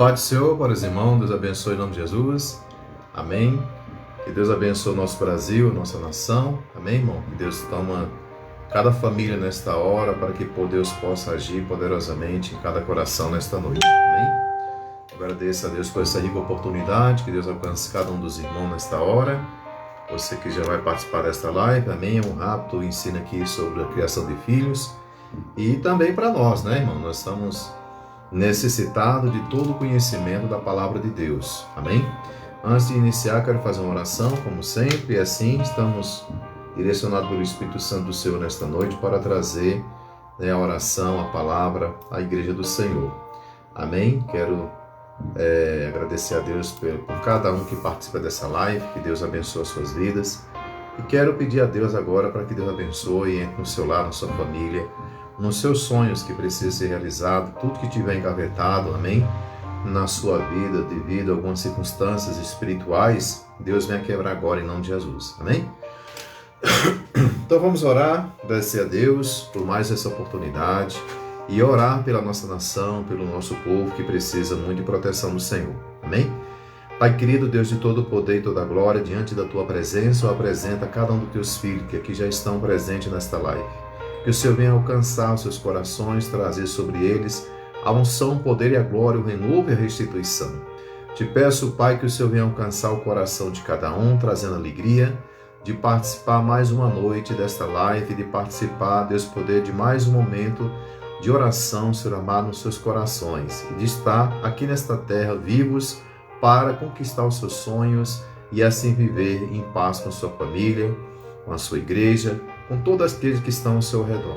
paz do Senhor para os irmãos, Deus abençoe em nome de Jesus, amém. Que Deus abençoe o nosso Brasil, a nossa nação, amém, irmão. Que Deus toma cada família nesta hora para que Deus possa agir poderosamente em cada coração nesta noite, amém. Agradeço a Deus por essa rica oportunidade, que Deus alcance cada um dos irmãos nesta hora. Você que já vai participar desta live, amém, é um rápido ensino aqui sobre a criação de filhos. E também para nós, né, irmão, nós estamos necessitados de todo o conhecimento da palavra de Deus, amém? Antes de iniciar, quero fazer uma oração, como sempre, e assim estamos direcionados pelo Espírito Santo do Senhor nesta noite para trazer a oração, a palavra à Igreja do Senhor, amém? Quero agradecer a Deus por cada um que participa dessa live, que Deus abençoe as suas vidas, e quero pedir a Deus agora para que Deus abençoe, entre no seu lar, na sua família, nos seus sonhos que precisam ser realizados, tudo que tiver engavetado, amém? Na sua vida, devido a algumas circunstâncias espirituais, Deus venha quebrar agora em nome de Jesus, amém? Então vamos orar, agradecer a Deus por mais essa oportunidade e orar pela nossa nação, pelo nosso povo que precisa muito de proteção do Senhor, amém? Pai querido, Deus de todo o poder e toda a glória, diante da Tua presença, eu apresento a cada um dos Teus filhos que aqui já estão presentes nesta live. Que o Senhor venha alcançar os seus corações, trazer sobre eles a unção, o poder e a glória, o renovo e a restituição. Te peço, Pai, que o Senhor venha alcançar o coração de cada um, trazendo alegria, de participar mais uma noite desta live, de participar, Deus poder, de mais um momento de oração, Senhor amado, nos seus corações, e de estar aqui nesta terra vivos para conquistar os seus sonhos e assim viver em paz com sua família, com a sua igreja, com todos aqueles que estão ao seu redor.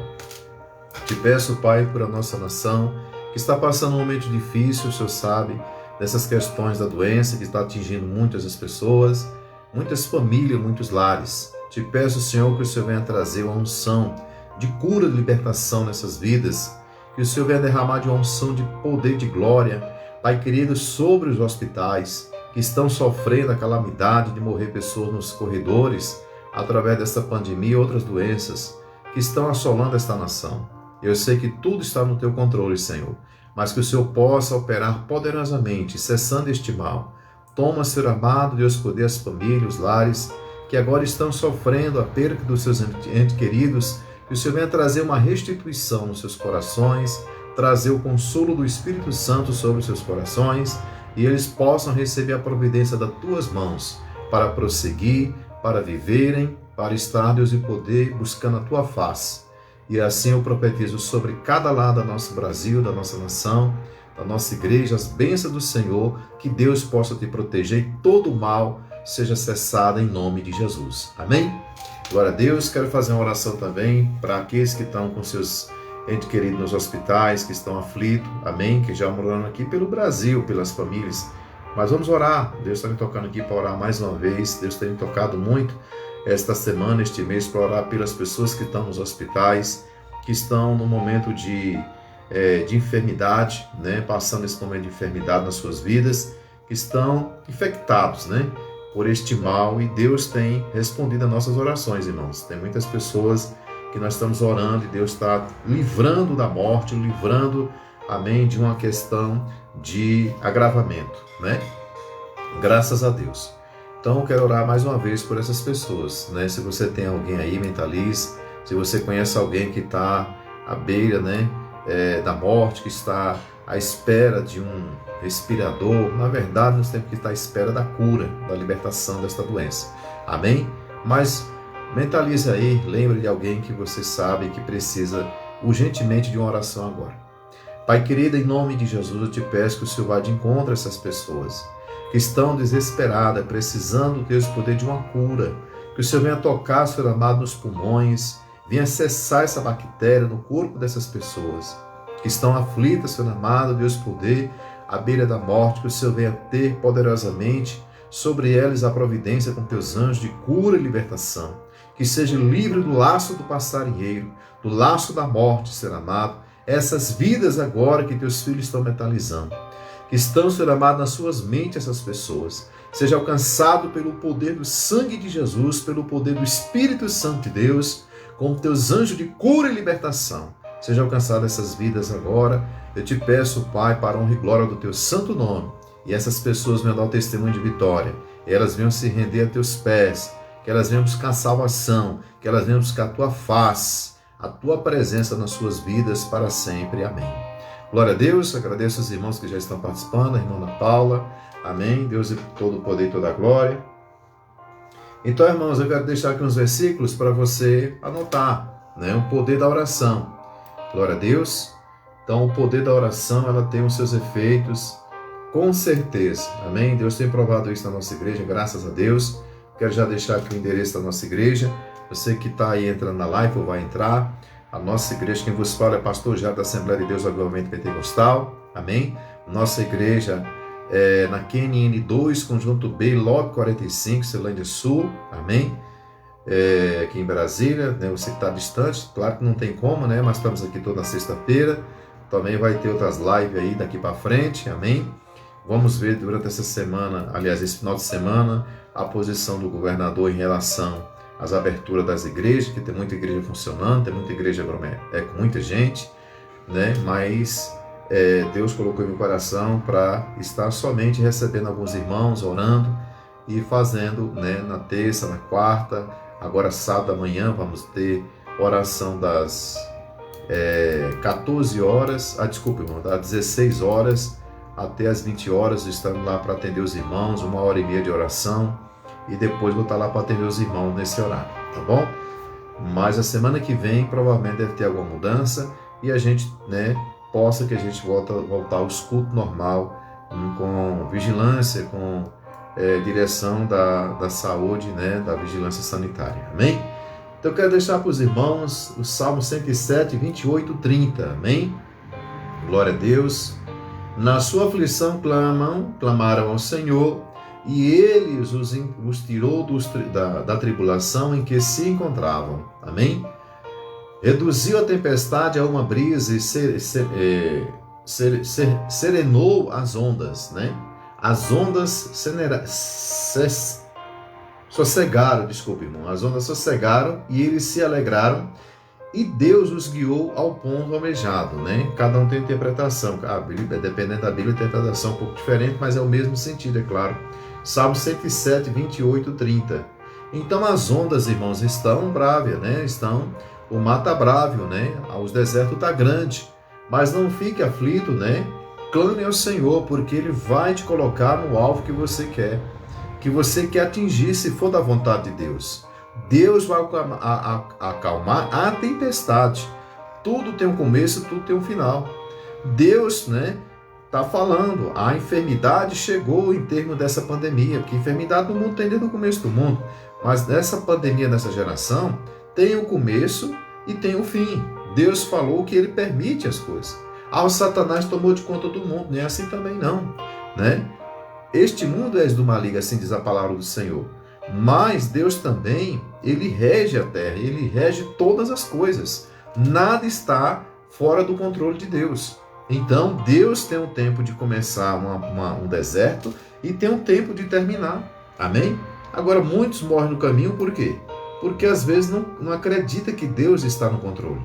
Te peço, Pai, por a nossa nação, que está passando um momento difícil, o Senhor sabe, dessas questões da doença que está atingindo muitas das pessoas, muitas famílias, muitos lares. Te peço, Senhor, que o Senhor venha trazer uma unção de cura, de libertação nessas vidas, que o Senhor venha derramar de uma unção de poder, de glória, Pai querido, sobre os hospitais que estão sofrendo a calamidade de morrer pessoas nos corredores, através desta pandemia e outras doenças que estão assolando esta nação. Eu sei que tudo está no Teu controle, Senhor, mas que o Senhor possa operar poderosamente, cessando este mal. Toma, Senhor amado, Deus poder, as famílias, os lares, que agora estão sofrendo a perda dos seus entes queridos, que o Senhor venha trazer uma restituição nos seus corações, trazer o consolo do Espírito Santo sobre os seus corações, e eles possam receber a providência das Tuas mãos, para prosseguir, para viverem, para estar, Deus, e poder, buscando a Tua face. E assim eu profetizo sobre cada lado do nosso Brasil, da nossa nação, da nossa igreja, as bênçãos do Senhor, que Deus possa te proteger e todo o mal seja cessado em nome de Jesus. Amém? Glória a Deus. Quero fazer uma oração também para aqueles que estão com seus entes queridos nos hospitais, que estão aflitos, amém? Que já moram aqui pelo Brasil, pelas famílias. Mas vamos orar, Deus está me tocando aqui para orar mais uma vez, Deus tem me tocado muito esta semana, este mês, para orar pelas pessoas que estão nos hospitais, que estão no momento de enfermidade, né? Passando esse momento de enfermidade nas suas vidas, que estão infectados, né? Por este mal, e Deus tem respondido às nossas orações, irmãos. Tem muitas pessoas que nós estamos orando e Deus está livrando da morte, livrando, amém, de uma questão de agravamento, né? Graças a Deus. Então eu quero orar mais uma vez por essas pessoas, né? Se você tem alguém aí, mentalize. Se você conhece alguém que está à beira, né, da morte, que está à espera de um respirador, na verdade nós temos que estar à espera da cura, da libertação desta doença. Amém? Mas mentalize aí, lembre de alguém que você sabe que precisa urgentemente de uma oração agora. Pai querido, em nome de Jesus, eu te peço que o Senhor vá de encontro a essas pessoas que estão desesperadas, precisando, Deus, poder de uma cura. Que o Senhor venha tocar, Senhor amado, nos pulmões, venha cessar essa bactéria no corpo dessas pessoas que estão aflitas, Senhor amado, Deus, poder, à beira da morte. Que o Senhor venha ter poderosamente sobre eles a providência com teus anjos de cura e libertação. Que seja livre do laço do passarinheiro, do laço da morte, Senhor amado, essas vidas agora que teus filhos estão mentalizando, que estão, Senhor amado, nas suas mentes essas pessoas, seja alcançado pelo poder do sangue de Jesus, pelo poder do Espírito Santo de Deus, com teus anjos de cura e libertação, seja alcançado essas vidas agora, Eu te peço, Pai, para a honra e glória do teu santo nome, e essas pessoas venham dar o testemunho de vitória, e elas venham se render a teus pés, que elas venham buscar salvação, que elas venham buscar a tua face, a tua presença nas suas vidas para sempre. Amém. Glória a Deus, agradeço aos irmãos que já estão participando, a irmã Ana Paula. Amém. Deus é todo o poder e toda a glória. Então, irmãos, eu quero deixar aqui uns versículos para você anotar, né? O poder da oração. Glória a Deus. Então, o poder da oração, ela tem os seus efeitos, com certeza. Amém? Deus tem provado isso na nossa igreja, graças a Deus. Quero já deixar aqui o endereço da nossa igreja. Você que está aí entrando na live ou vai entrar. A nossa igreja, quem vos fala é pastor Jairo da Assembleia de Deus Avivamento Pentecostal. Amém? Nossa igreja é na QNN 2, Conjunto B, Lote 45, Ceilândia Sul. Amém? Aqui em Brasília, né? Você que está distante, claro que não tem como, né? Mas estamos aqui toda sexta-feira. Também vai ter outras lives aí daqui para frente. Amém? Vamos ver durante essa semana, aliás, esse final de semana, a posição do governador em relação às aberturas das igrejas, que tem muita igreja funcionando, tem muita igreja com muita gente, né? Mas Deus colocou em meu coração para estar somente recebendo alguns irmãos, orando e fazendo, né? Na terça, na quarta, agora sábado amanhã vamos ter oração das 14 horas, irmão, das 16 horas até as 20 horas, estamos lá para atender os irmãos, 1h30 de oração, e depois vou estar lá para atender os irmãos nesse horário, tá bom? Mas a semana que vem provavelmente deve ter alguma mudança e a gente, né, possa que a gente voltar aos cultos normal, com vigilância, com direção da saúde, né, da vigilância sanitária, amém? Então eu quero deixar para os irmãos o Salmo 107, 28, 30, amém? Glória a Deus. Na sua aflição clamaram ao Senhor, e Ele os tirou da tribulação em que se encontravam. Amém? Reduziu a tempestade a uma brisa e serenou as ondas, né? As ondas sossegaram, desculpe, irmão. As ondas sossegaram e eles se alegraram. E Deus os guiou ao ponto almejado, né? Cada um tem interpretação. A Bíblia, dependendo da Bíblia, a interpretação é um pouco diferente, mas é o mesmo sentido, é claro. Salmo 107, 28, 30. Então as ondas, irmãos, estão brávias, né? O mar está brávio, né? Os desertos está grande. Mas não fique aflito, né? Clame ao Senhor, porque Ele vai te colocar no alvo que você quer atingir, se for da vontade de Deus. Deus vai acalmar a tempestade. Tudo tem um começo, tudo tem um final. Deus, né, está falando, a enfermidade chegou em termos dessa pandemia, porque enfermidade no mundo tem desde o começo do mundo, mas nessa pandemia, nessa geração, tem um começo e tem um fim. Deus falou que Ele permite as coisas. O Satanás tomou de conta do mundo, não é assim também não, né? Este mundo é do maligno, assim diz a palavra do Senhor. Mas Deus também, Ele rege a terra, Ele rege todas as coisas. Nada está fora do controle de Deus. Então, Deus tem um tempo de começar um deserto e tem um tempo de terminar. Amém? Agora, muitos morrem no caminho por quê? Porque às vezes não acredita que Deus está no controle.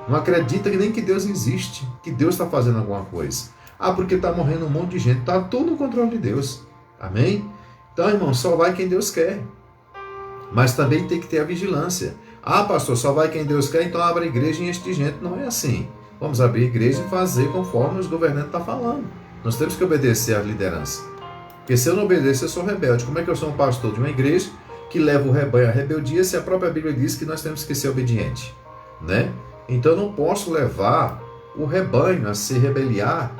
Não acredita nem que Deus existe, que Deus está fazendo alguma coisa. Porque está morrendo um monte de gente. Está tudo no controle de Deus. Amém? Então, irmão, só vai quem Deus quer. Mas também tem que ter a vigilância. Pastor, só vai quem Deus quer, então abre a igreja e enche de gente. Não é assim. Vamos abrir a igreja e fazer conforme os governantes estão falando. Nós temos que obedecer à liderança. Porque se eu não obedecer, eu sou rebelde. Como é que eu sou um pastor de uma igreja que leva o rebanho à rebeldia se a própria Bíblia diz que nós temos que ser obedientes? Né? Então eu não posso levar o rebanho a se rebeliar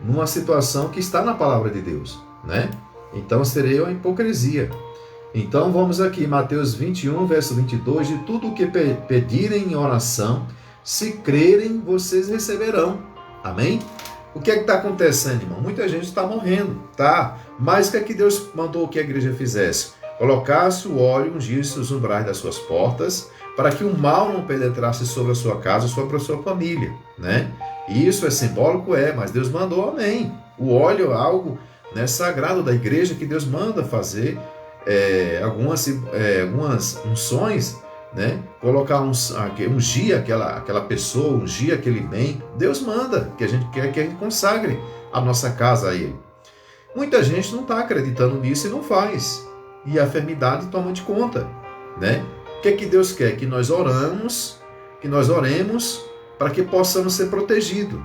numa situação que está na palavra de Deus. Né? Então seria uma hipocrisia. Então vamos aqui, Mateus 21, verso 22, de tudo o que pedirem em oração, se crerem, vocês receberão. Amém? O que é que está acontecendo, irmão? Muita gente está morrendo, tá? Mas o que é que Deus mandou que a igreja fizesse? Colocasse o óleo, ungisse os umbrais das suas portas, para que o mal não penetrasse sobre a sua casa, sobre a sua família, né? Isso é simbólico, mas Deus mandou, amém. O óleo é algo sagrado da igreja que Deus manda fazer algumas unções né? Colocar ungir aquela pessoa, ungir aquele bem. Deus manda que a gente quer que a gente consagre a nossa casa a Ele. Muita gente não está acreditando nisso e não faz. E a enfermidade toma de conta, né? O que é que Deus quer? Que nós oremos, que nós oremos para que possamos ser protegidos.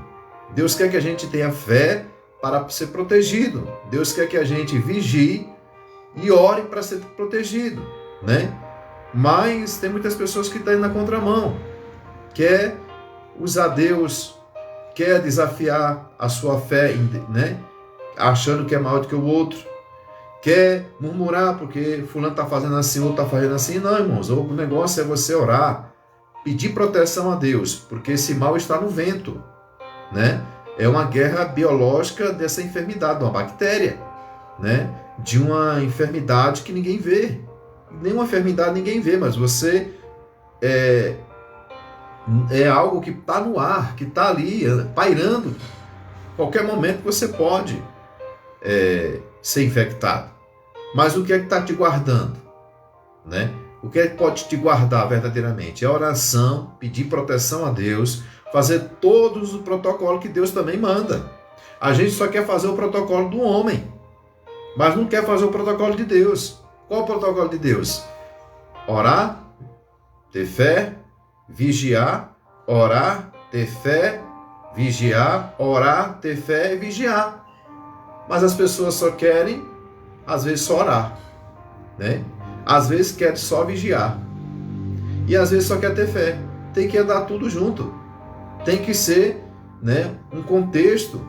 Deus quer que a gente tenha fé para ser protegido. Deus quer que a gente vigie e ore para ser protegido, né? Mas tem muitas pessoas que estão indo na contramão. Quer usar Deus, quer desafiar a sua fé, né? Achando que é maior do que o outro. Quer murmurar porque fulano está fazendo assim, outro está fazendo assim. Não, irmãos, o negócio é você orar, pedir proteção a Deus, porque esse mal está no vento, né? É uma guerra biológica dessa enfermidade, uma bactéria, né? De uma enfermidade que ninguém vê. Nenhuma enfermidade ninguém vê, mas você é algo que está no ar, que está ali, pairando. Qualquer momento você pode ser infectado. Mas o que é que está te guardando, né? O que é que pode te guardar verdadeiramente? É a oração, pedir proteção a Deus, fazer todos os protocolos que Deus também manda. A gente só quer fazer o protocolo do homem, mas não quer fazer o protocolo de Deus. Qual o protocolo de Deus? Orar, ter fé, vigiar, orar, ter fé, vigiar, orar, ter fé e vigiar. Mas as pessoas só querem, às vezes, só orar, né? Às vezes querem só vigiar. E às vezes só quer ter fé. Tem que andar tudo junto. Tem que ser, né, um contexto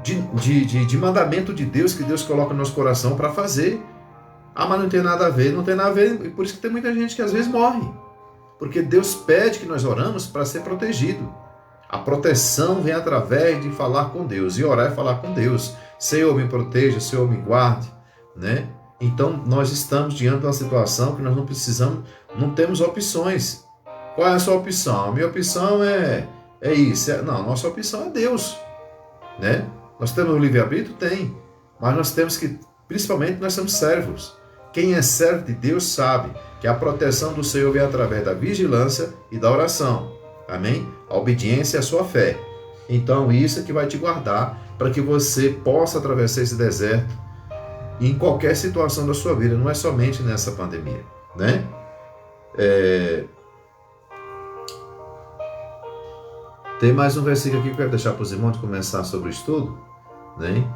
de mandamento de Deus que Deus coloca no nosso coração para fazer. Ah, mas não tem nada a ver. Não tem nada a ver. E por isso que tem muita gente que às vezes morre. Porque Deus pede que nós oramos para ser protegido. A proteção vem através de falar com Deus. E orar é falar com Deus. Senhor, me proteja, Senhor, me guarde, né? Então, nós estamos diante de uma situação que nós não precisamos, não temos opções. Qual é a sua opção? A minha opção é isso. Não, a nossa opção é Deus, né? Nós temos o livre-arbítrio? Tem. Mas nós temos que, principalmente, nós somos servos. Quem é servo de Deus sabe que a proteção do Senhor vem através da vigilância e da oração. Amém? A obediência é a sua fé. Então, isso é que vai te guardar para que você possa atravessar esse deserto em qualquer situação da sua vida, não é somente nessa pandemia, né? Tem mais um versículo aqui que eu quero deixar para os irmãos começar sobre o estudo, né?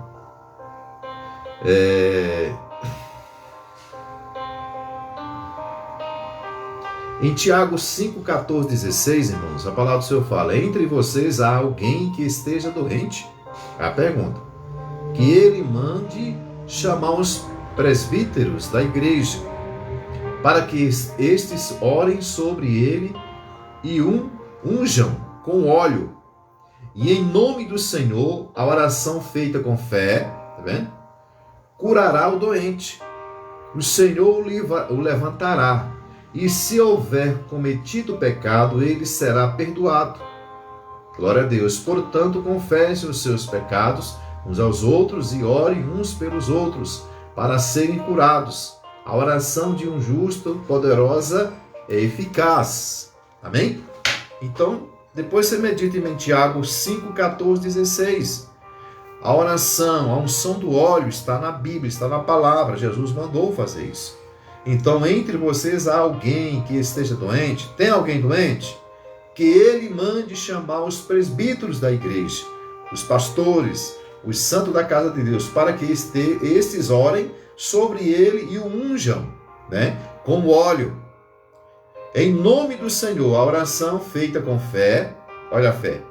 Em Tiago 5, 14, 16, irmãos, a palavra do Senhor fala: entre vocês há alguém que esteja doente? A pergunta: que ele mande chamar os presbíteros da igreja, para que estes orem sobre ele e unjam com óleo. E em nome do Senhor, a oração feita com fé, tá vendo? Curará o doente. O Senhor o levantará. E se houver cometido pecado, ele será perdoado. Glória a Deus. Portanto, confessem os seus pecados uns aos outros e orem uns pelos outros para serem curados. A oração de um justo, poderosa e eficaz. Amém? Então, depois você medita em Tiago 5, 14, 16. A oração, a unção do óleo está na Bíblia, está na palavra. Jesus mandou fazer isso. Então, entre vocês há alguém que esteja doente? Tem alguém doente? Que ele mande chamar os presbíteros da igreja, os pastores, os santos da casa de Deus, para que estes orem sobre ele e o unjam, né, com óleo. Em nome do Senhor, a oração feita com fé, olha a fé,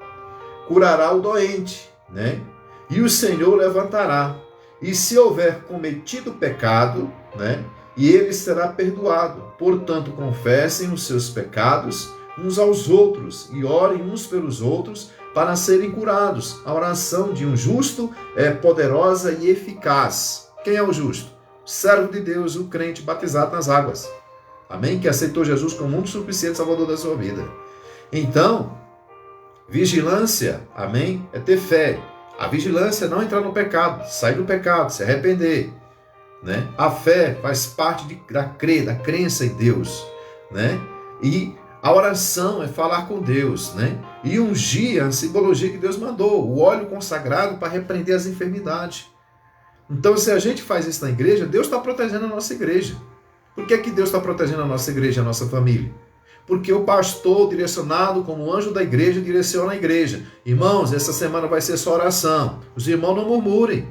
curará o doente, né? E o Senhor levantará. E se houver cometido pecado, né, e ele será perdoado. Portanto, confessem os seus pecados uns aos outros e orem uns pelos outros para serem curados. A oração de um justo é poderosa e eficaz. Quem é o justo? O servo de Deus, o crente batizado nas águas. Amém? Que aceitou Jesus como único suficiente salvador da sua vida. Então, vigilância, amém? É ter fé. A vigilância é não entrar no pecado, sair do pecado, se arrepender, né? A fé faz parte da crença em Deus, né? E a oração é falar com Deus, né? E ungir a simbologia que Deus mandou, o óleo consagrado para repreender as enfermidades. Então, se a gente faz isso na igreja, Deus está protegendo a nossa igreja. Por que Deus está protegendo a nossa igreja, a nossa família? Porque o pastor, direcionado como anjo da igreja, direciona a igreja. Irmãos, essa semana vai ser só oração. Os irmãos não murmurem.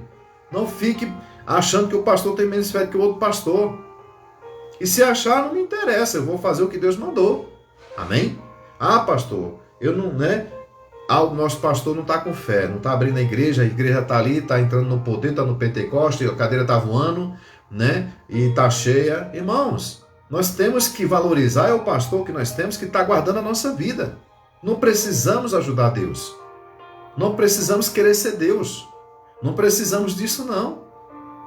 Não fiquem achando que o pastor tem menos fé que o outro pastor. E se achar, não me interessa. Eu vou fazer o que Deus mandou. Amém? Ah, pastor, eu não, né? Ah, o nosso pastor não está com fé, não está abrindo a igreja está ali, está entrando no poder, está no Pentecoste, a cadeira está voando, né? E está cheia. Irmãos, nós temos que valorizar, é o pastor que nós temos que está guardando a nossa vida. Não precisamos ajudar Deus. Não precisamos querer ser Deus. Não precisamos disso não,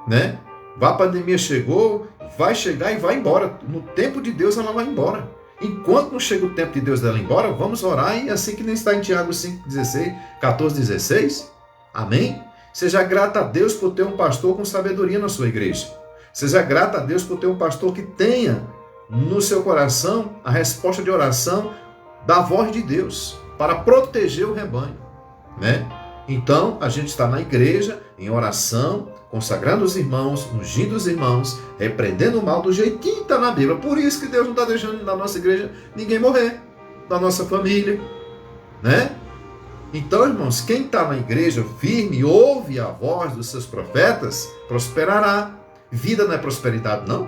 né? A pandemia chegou, vai chegar e vai embora. No tempo de Deus ela vai embora. Enquanto não chega o tempo de Deus dela ir embora, vamos orar, e assim que nem está em Tiago 5:16, 14:16. Amém? Seja grata a Deus por ter um pastor com sabedoria na sua igreja. Seja grata a Deus por ter um pastor que tenha no seu coração a resposta de oração da voz de Deus para proteger o rebanho, né? Então, a gente está na igreja, em oração, consagrando os irmãos, ungindo os irmãos, repreendendo o mal do jeitinho que está na Bíblia. Por isso que Deus não está deixando na nossa igreja ninguém morrer, da nossa família, né? Então, irmãos, quem está na igreja firme, ouve a voz dos seus profetas, prosperará. Vida não é prosperidade, não?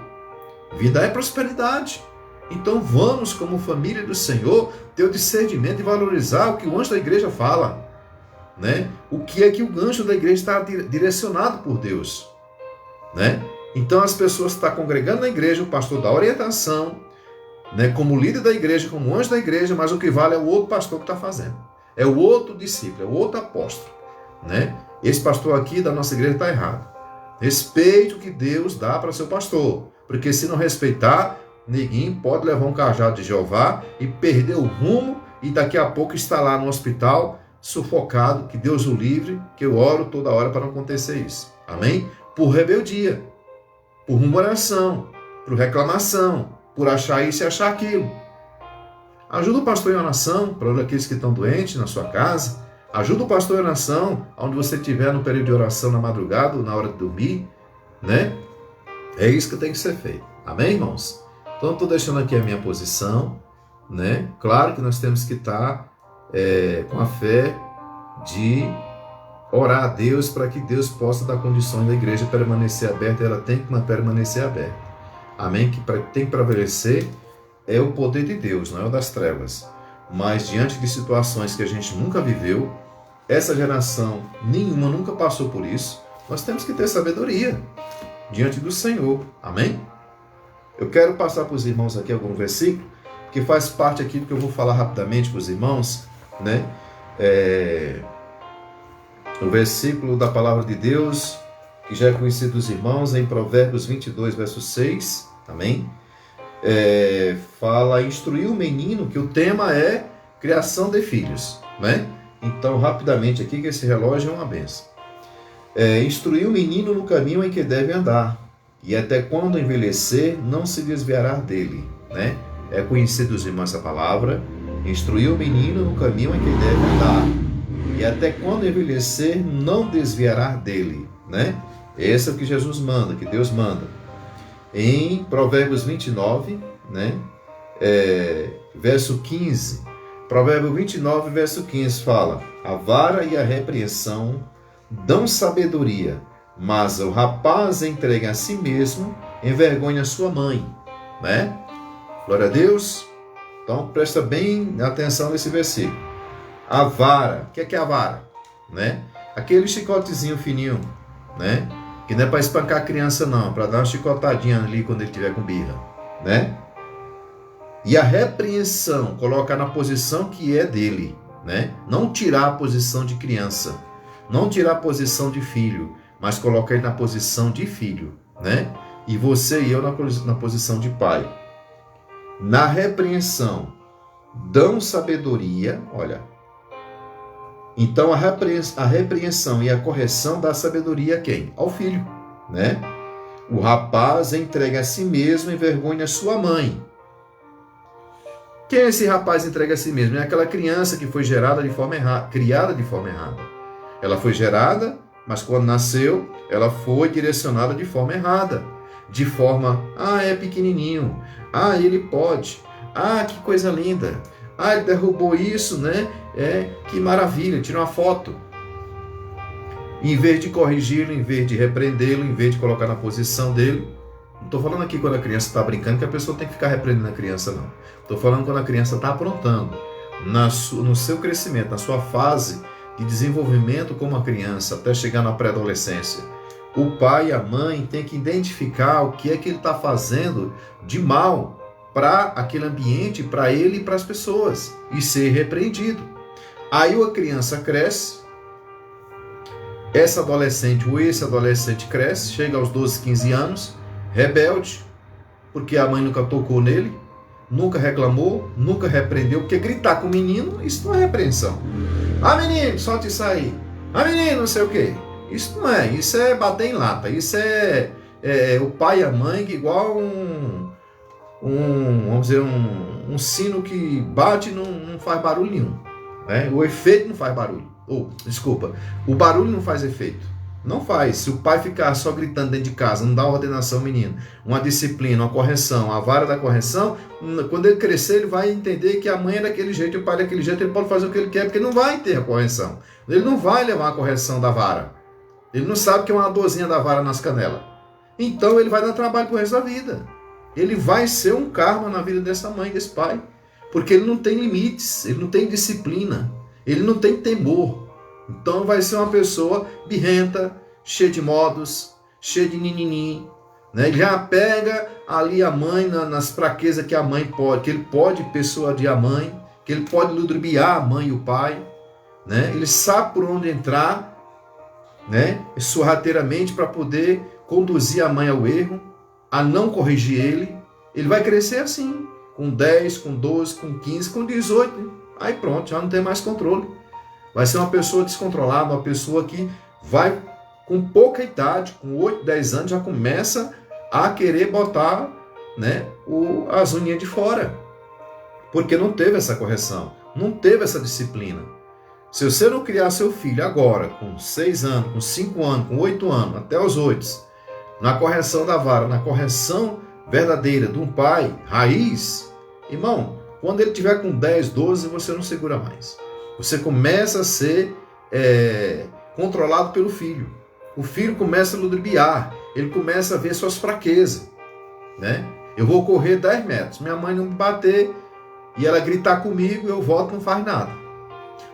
Vida é prosperidade. Então vamos, como família do Senhor, ter o discernimento e valorizar o que o anjo da igreja fala, né? O que é que o anjo da igreja está direcionado por Deus, né? Então as pessoas que estão congregando na igreja, o pastor dá orientação, né? Como líder da igreja, como anjo da igreja, mas o que vale é o outro pastor que está fazendo. É o outro discípulo, é o outro apóstolo, né? Esse pastor aqui da nossa igreja está errado. Respeite o que Deus dá para seu pastor, porque se não respeitar, ninguém pode levar um cajado de Jeová e perder o rumo e daqui a pouco estar lá no hospital sufocado. Que Deus o livre, que eu oro toda hora para não acontecer isso. Amém? Por rebeldia, por murmuração, por reclamação, por achar isso e achar aquilo. Ajuda o pastor em oração para aqueles que estão doentes na sua casa. Ajuda o pastor em oração, onde você estiver no período de oração na madrugada, ou na hora de dormir, né? É isso que tem que ser feito. Amém, irmãos? Então, estou deixando aqui a minha posição, né? Claro que nós temos que estar com a fé de orar a Deus para que Deus possa dar condições da igreja permanecer aberta. Ela tem que permanecer aberta. Amém? Que tem que prevalecer é o poder de Deus, não é o das trevas. Mas diante de situações que a gente nunca viveu, essa geração nenhuma nunca passou por isso, nós temos que ter sabedoria diante do Senhor. Amém? Eu quero passar para os irmãos aqui algum versículo, que faz parte aqui do que eu vou falar rapidamente para os irmãos, né? O versículo da palavra de Deus, que já é conhecido dos irmãos, em Provérbios 22, verso 6. Amém? Fala instruir o menino, que o tema é criação de filhos, né? Então, rapidamente aqui, que esse relógio é uma benção. Instruir o menino no caminho em que deve andar, e até quando envelhecer, não se desviará dele, né? É conhecido dos irmãos essa palavra. Instruir o menino no caminho em que deve andar, e até quando envelhecer, não desviará dele, né? Esse é o que Jesus manda, que Deus manda. Em Provérbios 29, né? Verso 15. Provérbio 29, verso 15 fala: a vara e a repreensão dão sabedoria, mas o rapaz entrega a si mesmo, envergonha sua mãe, né? Glória a Deus. Então presta bem atenção nesse versículo. A vara, o que é a vara? Né? Aquele chicotezinho fininho, né? Que não é para espancar a criança não, para dar uma chicotadinha ali quando ele estiver com birra, né? E a repreensão, colocar na posição que é dele, né? Não tirar a posição de criança, não tirar a posição de filho, mas colocar ele na posição de filho, né? E você e eu na posição de pai. Na repreensão, dão sabedoria, olha. Então a repreensão e a correção dá sabedoria a quem? Ao filho, né? O rapaz entrega a si mesmo e envergonha sua mãe. Quem é esse rapaz entregue a si mesmo? É aquela criança que foi gerada de forma errada, criada de forma errada. Ela foi gerada, mas quando nasceu, ela foi direcionada de forma errada. De forma, é pequenininho, ele pode, que coisa linda, ele derrubou isso, né? Que maravilha, tira uma foto. Em vez de corrigi-lo, em vez de repreendê-lo, em vez de colocar na posição dele. Não estou falando aqui quando a criança está brincando que a pessoa tem que ficar repreendendo a criança, não. Estou falando quando a criança está aprontando no seu crescimento, na sua fase de desenvolvimento como uma criança, até chegar na pré-adolescência. O pai e a mãe têm que identificar o que é que ele está fazendo de mal para aquele ambiente, para ele e para as pessoas, e ser repreendido. Aí a criança cresce, esse adolescente cresce, chega aos 12, 15 anos, rebelde, porque a mãe nunca tocou nele, nunca reclamou, nunca repreendeu, porque gritar com o menino, isso não é repreensão. Menino, solte isso aí. Menino, não sei o quê. Isso não é, isso é bater em lata, isso é o pai e a mãe que igual vamos dizer, um sino que bate e não faz barulho nenhum. Né? O efeito não faz barulho. O barulho não faz efeito. Não faz. Se o pai ficar só gritando dentro de casa, não dá uma ordenação ao menino, uma disciplina, uma correção, a vara da correção, quando ele crescer, ele vai entender que a mãe é daquele jeito e o pai é daquele jeito, ele pode fazer o que ele quer, porque ele não vai ter a correção. Ele não vai levar a correção da vara. Ele não sabe que é uma dorzinha da vara nas canelas. Então ele vai dar trabalho pro resto da vida. Ele vai ser um karma na vida dessa mãe, desse pai. Porque ele não tem limites, ele não tem disciplina, ele não tem temor. Então vai ser uma pessoa birrenta, cheia de modos, cheia de nininim. Né? Ele já pega ali a mãe nas fraquezas que a mãe pode, que ele pode persuadir a mãe, que ele pode ludibriar a mãe e o pai. Né? Ele sabe por onde entrar, né, sorrateiramente, para poder conduzir a mãe ao erro, a não corrigir ele. Ele vai crescer assim, com 10, com 12, com 15, com 18. Aí pronto, já não tem mais controle. Vai ser uma pessoa descontrolada, uma pessoa que vai, com pouca idade, com 8, 10 anos, já começa a querer botar, né, as unhas de fora. Porque não teve essa correção, não teve essa disciplina. Se você não criar seu filho agora, com 6 anos, com 5 anos, com 8 anos, até os 8, na correção da vara, na correção verdadeira de um pai, raiz, irmão, quando ele tiver com 10, 12, você não segura mais. Você começa a ser controlado pelo filho. O filho começa a ludibriar, ele começa a ver suas fraquezas. Né? Eu vou correr 10 metros, minha mãe não me bater e ela gritar comigo, eu volto e não faz nada.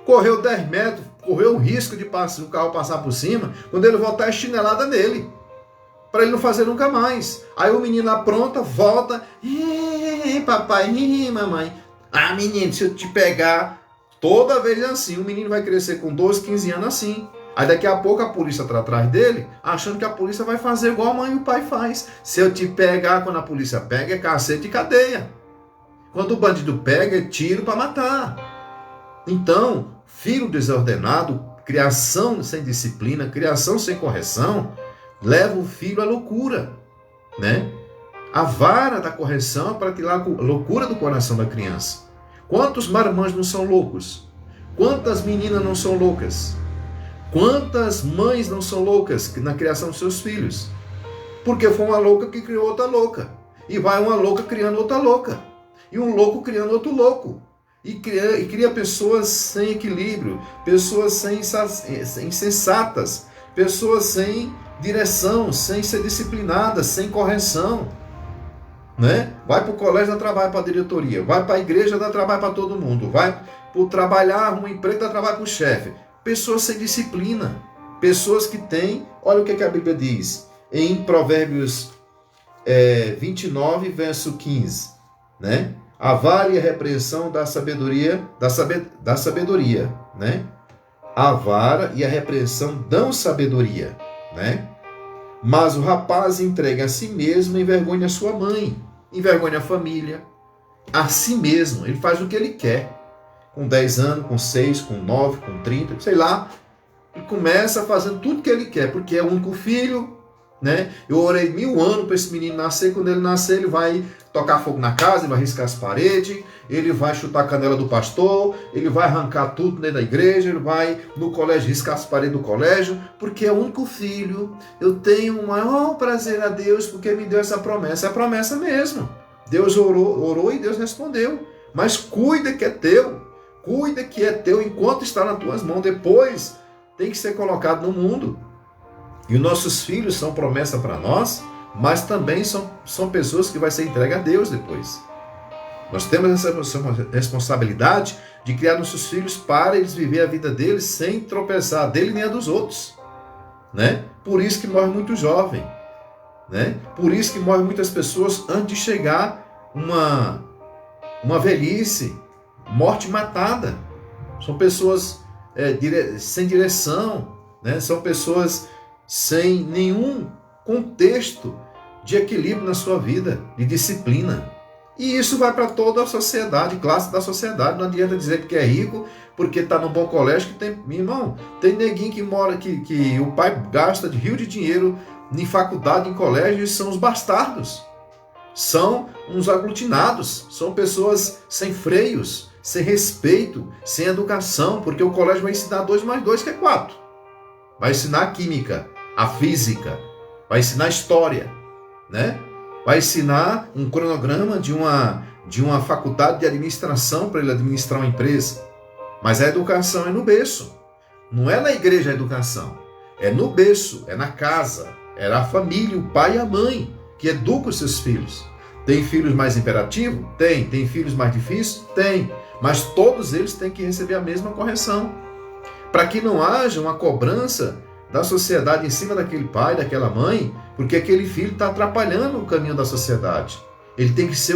Correu 10 metros, correu o risco de o carro passar por cima, quando ele voltar é chinelada nele, para ele não fazer nunca mais. Aí o menino apronta, volta, papai, mamãe. Menino, se eu te pegar, toda vez assim, o menino vai crescer com 12, 15 anos assim. Aí daqui a pouco a polícia está atrás dele, achando que a polícia vai fazer igual a mãe e o pai faz. Se eu te pegar, quando a polícia pega, é cacete e cadeia. Quando o bandido pega, é tiro para matar. Então, filho desordenado, criação sem disciplina, criação sem correção, leva o filho à loucura, né? A vara da correção é para tirar a loucura do coração da criança. Quantos marmanjos não são loucos? Quantas meninas não são loucas? Quantas mães não são loucas na criação dos seus filhos? Porque foi uma louca que criou outra louca. E vai uma louca criando outra louca. E um louco criando outro louco. E cria pessoas sem equilíbrio, pessoas insensatas, pessoas sem direção, sem ser disciplinadas, sem correção. Né? Vai para o colégio, dá trabalho para a diretoria. Vai para a igreja, dá trabalho para todo mundo. Vai para trabalhar, um emprego, dá trabalho para o chefe. Pessoas sem disciplina. Pessoas que têm... Olha o que a Bíblia diz em Provérbios 29, verso 15. Né? A vara e a repreensão da sabedoria, né? A vara e a repreensão dão sabedoria, né? Mas o rapaz entrega a si mesmo e envergonha a sua mãe, envergonha a família, a si mesmo. Ele faz o que ele quer, com 10 anos, com 6, com 9, com 30, sei lá. Ele começa fazendo tudo o que ele quer, porque é o único filho, né? Eu orei 1000 anos para esse menino nascer. Quando ele nascer, ele vai tocar fogo na casa, ele vai riscar as paredes, ele vai chutar a canela do pastor, ele vai arrancar tudo dentro da igreja, ele vai no colégio riscar as paredes do colégio, porque é o único filho. Eu tenho o maior prazer a Deus porque me deu essa promessa. É a promessa mesmo. Deus orou e Deus respondeu. Mas cuida que é teu. Cuida que é teu enquanto está nas tuas mãos. Depois tem que ser colocado no mundo. E os nossos filhos são promessa para nós, mas também são pessoas que vai ser entregue a Deus depois. Nós temos essa responsabilidade de criar nossos filhos para eles viver a vida deles sem tropeçar dele nem a dos outros, né? Por isso que morre muito jovem, né? Por isso que morrem muitas pessoas antes de chegar uma velhice, morte matada. São pessoas sem direção, né? São pessoas sem nenhum contexto de equilíbrio na sua vida, de disciplina. E isso vai para toda a sociedade, classe da sociedade. Não adianta dizer que é rico, porque está num bom colégio, que tem, meu irmão, tem neguinho que mora, que o pai gasta de rio de dinheiro em faculdade, em colégio, e são os bastardos. São uns aglutinados, são pessoas sem freios, sem respeito, sem educação, porque o colégio vai ensinar 2 mais 2, que é 4. Vai ensinar a química, a física, vai ensinar a história, né? Vai ensinar um cronograma de uma faculdade de administração para ele administrar uma empresa. Mas a educação é no berço. Não é na igreja a educação. É no berço, é na casa. É a família, o pai e a mãe que educam os seus filhos. Tem filhos mais imperativos? Tem. Tem filhos mais difíceis? Tem. Mas todos eles têm que receber a mesma correção. Para que não haja uma cobrança da sociedade em cima daquele pai, daquela mãe, porque aquele filho está atrapalhando o caminho da sociedade. Ele tem que ser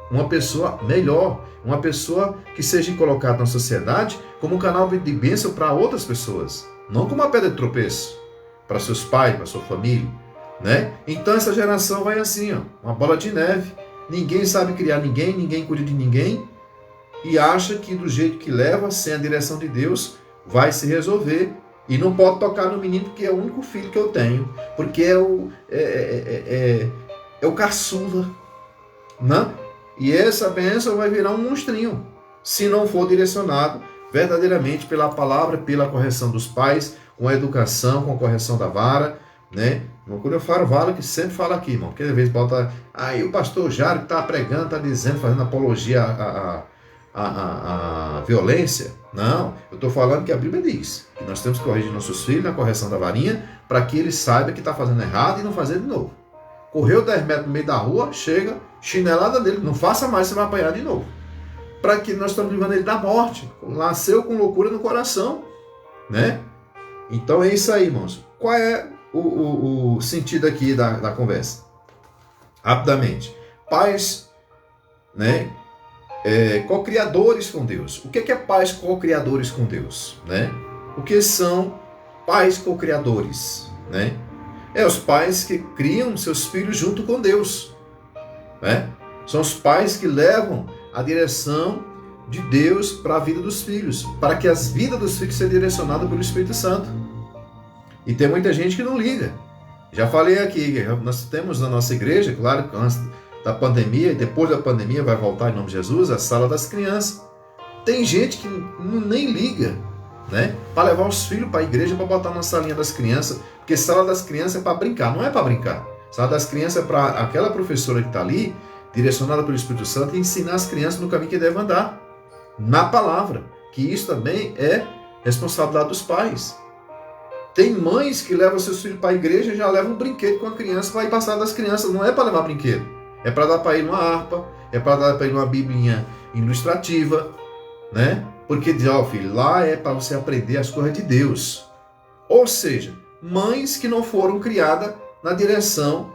uma pessoa melhor, uma pessoa que seja colocada na sociedade como um canal de bênção para outras pessoas, não como uma pedra de tropeço para seus pais, para sua família, né? Então essa geração vai assim, ó, uma bola de neve. Ninguém sabe criar ninguém, ninguém cuida de ninguém e acha que do jeito que leva, sem a direção de Deus, vai se resolver. E não pode tocar no menino porque é o único filho que eu tenho, porque é o caçula, né? E essa bênção vai virar um monstrinho, se não for direcionado verdadeiramente pela palavra, pela correção dos pais, com a educação, com a correção da vara, né? Quando eu falo vara, que sempre fala aqui, irmão, porque às vezes bota, aí o pastor Jário que está pregando, está dizendo, fazendo apologia a violência. Não, eu estou falando que a Bíblia diz que nós temos que corrigir nossos filhos na correção da varinha para que eles saibam que está fazendo errado e não fazer de novo. Correu 10 metros no meio da rua, chega, chinelada dele, não faça mais, você vai apanhar de novo. Para que nós estamos livrando ele da morte. Nasceu com loucura no coração, né? Então é isso aí, irmãos. Qual é o sentido aqui da conversa? Rapidamente. Pais, né? Co-criadores com Deus. O que é pais co-criadores com Deus, né? O que são pais co-criadores, né? É os pais que criam seus filhos junto com Deus, né? São os pais que levam a direção de Deus para a vida dos filhos, para que as vidas dos filhos sejam direcionadas pelo Espírito Santo. E tem muita gente que não liga. Já falei aqui, nós temos na nossa igreja, claro, antes da pandemia, e depois da pandemia vai voltar em nome de Jesus, a sala das crianças. Tem gente que nem liga, né? Para levar os filhos para a igreja, para botar na salinha das crianças, porque sala das crianças é para brincar, não é para brincar. Sala das crianças é para aquela professora que está ali, direcionada pelo Espírito Santo, e ensinar as crianças no caminho que devem andar, na palavra, que isso também é responsabilidade dos pais. Tem mães que levam seus filhos para a igreja e já levam um brinquedo com a criança, vai passar das crianças, não é para levar brinquedo. É para dar para ele uma harpa, é para dar para ele uma biblinha ilustrativa, né? Porque diz, ó filho, lá é para você aprender as coisas de Deus. Ou seja, mães que não foram criadas na direção,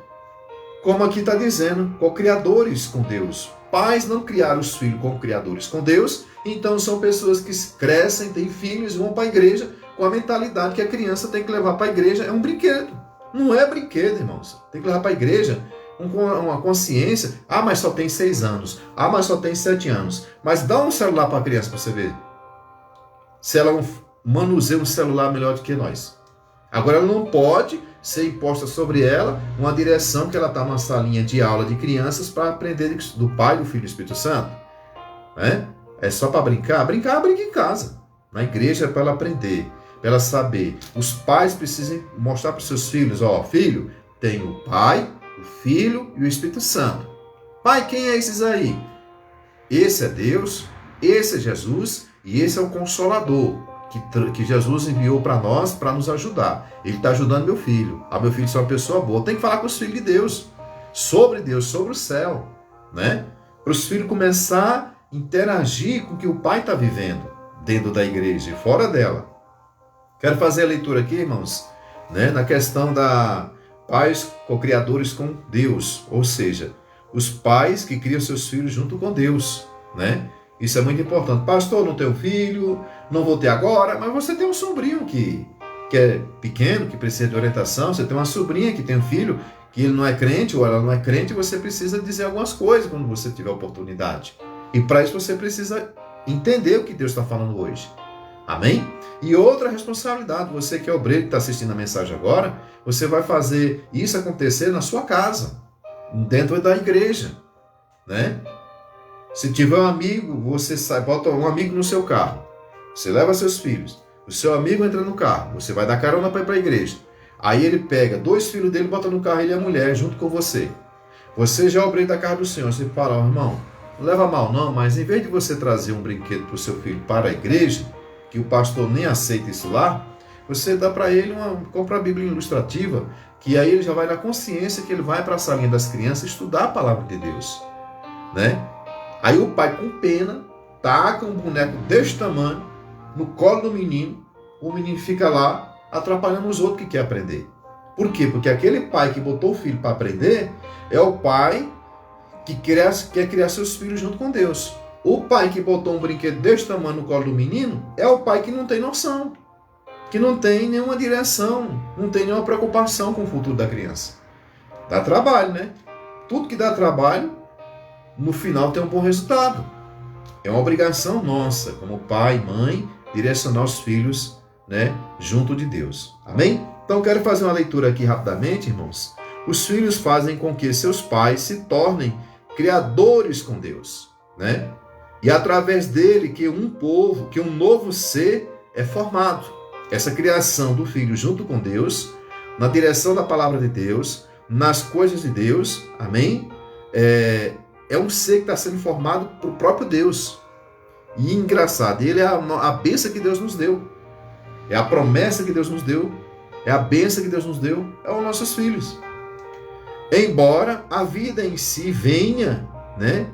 como aqui está dizendo, co-criadores com Deus. Pais não criaram os filhos como criadores com Deus, então são pessoas que crescem, têm filhos, vão para a igreja com a mentalidade que a criança tem que levar para a igreja, é um brinquedo. Não é brinquedo, irmãos. Tem que levar para a igreja com uma consciência. Ah, mas só tem 6 anos. Ah, mas só tem 7 anos. Mas dá um celular para a criança para você ver. Se ela não manuseia um celular melhor do que nós. Agora ela não pode ser imposta sobre ela uma direção que ela está numa salinha de aula de crianças para aprender do Pai, do Filho e do Espírito Santo. É só para brincar? Brinca em casa. Na igreja é para ela aprender, para ela saber. Os pais precisam mostrar para os seus filhos, filho, tem o Pai, o Filho e o Espírito Santo. Pai, quem é esses aí? Esse é Deus, esse é Jesus e esse é o Consolador que Jesus enviou para nós para nos ajudar. Ele está ajudando meu filho. Meu filho é uma pessoa boa. Tem que falar com os filhos de Deus, sobre o céu, né? Para os filhos começar a interagir com o que o pai está vivendo dentro da igreja e fora dela. Quero fazer a leitura aqui, irmãos, né? Na questão da pais co-criadores com Deus, ou seja, os pais que criam seus filhos junto com Deus, né? Isso é muito importante. Pastor, não tenho filho, não vou ter agora, mas você tem um sobrinho que é pequeno, que precisa de orientação, você tem uma sobrinha que tem um filho, que ele não é crente ou ela não é crente, você precisa dizer algumas coisas quando você tiver oportunidade. E para isso você precisa entender o que Deus está falando hoje. Amém? E outra responsabilidade, você que é obreiro que está assistindo a mensagem agora, você vai fazer isso acontecer na sua casa, dentro da igreja, né? Se tiver um amigo, você bota um amigo no seu carro, você leva seus filhos, o seu amigo entra no carro, você vai dar carona para ir para a igreja, aí ele pega 2 filhos dele, bota no carro, ele e a mulher, junto com você. Você já é obreiro da casa do Senhor, você fala, irmão, não leva mal não, mas em vez de você trazer um brinquedo para o seu filho para a igreja, que o pastor nem aceita isso lá, você dá para ele compra a Bíblia ilustrativa, que aí ele já vai na consciência que ele vai para a salinha das crianças estudar a palavra de Deus, né? Aí o pai com pena taca um boneco deste tamanho no colo do menino, o menino fica lá atrapalhando os outros que quer aprender. Por quê? Porque aquele pai que botou o filho para aprender é o pai que quer criar seus filhos junto com Deus. O pai que botou um brinquedo deste tamanho no colo do menino é o pai que não tem noção, que não tem nenhuma direção, não tem nenhuma preocupação com o futuro da criança. Dá trabalho, né? Tudo que dá trabalho, no final tem um bom resultado. É uma obrigação nossa, como pai e mãe, direcionar os filhos, né, junto de Deus. Amém? Então quero fazer uma leitura aqui rapidamente, irmãos. Os filhos fazem com que seus pais se tornem criadores com Deus, né? E através dele que um novo ser é formado. Essa criação do filho junto com Deus, na direção da palavra de Deus, nas coisas de Deus, amém? É um ser que está sendo formado por próprio Deus. E engraçado, ele é a bênção que Deus nos deu. É a promessa que Deus nos deu. É a bênção que Deus nos deu. É os nossos filhos. Embora a vida em si venha, né?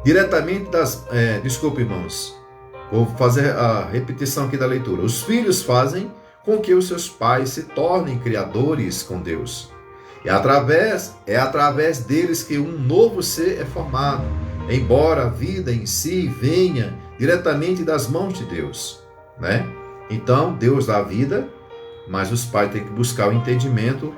Diretamente das... desculpa, irmãos. Vou fazer a repetição aqui da leitura. Os filhos fazem com que os seus pais se tornem criadores com Deus. É através deles que um novo ser é formado, embora a vida em si venha diretamente das mãos de Deus, né? Então, Deus dá a vida, mas os pais têm que buscar o entendimento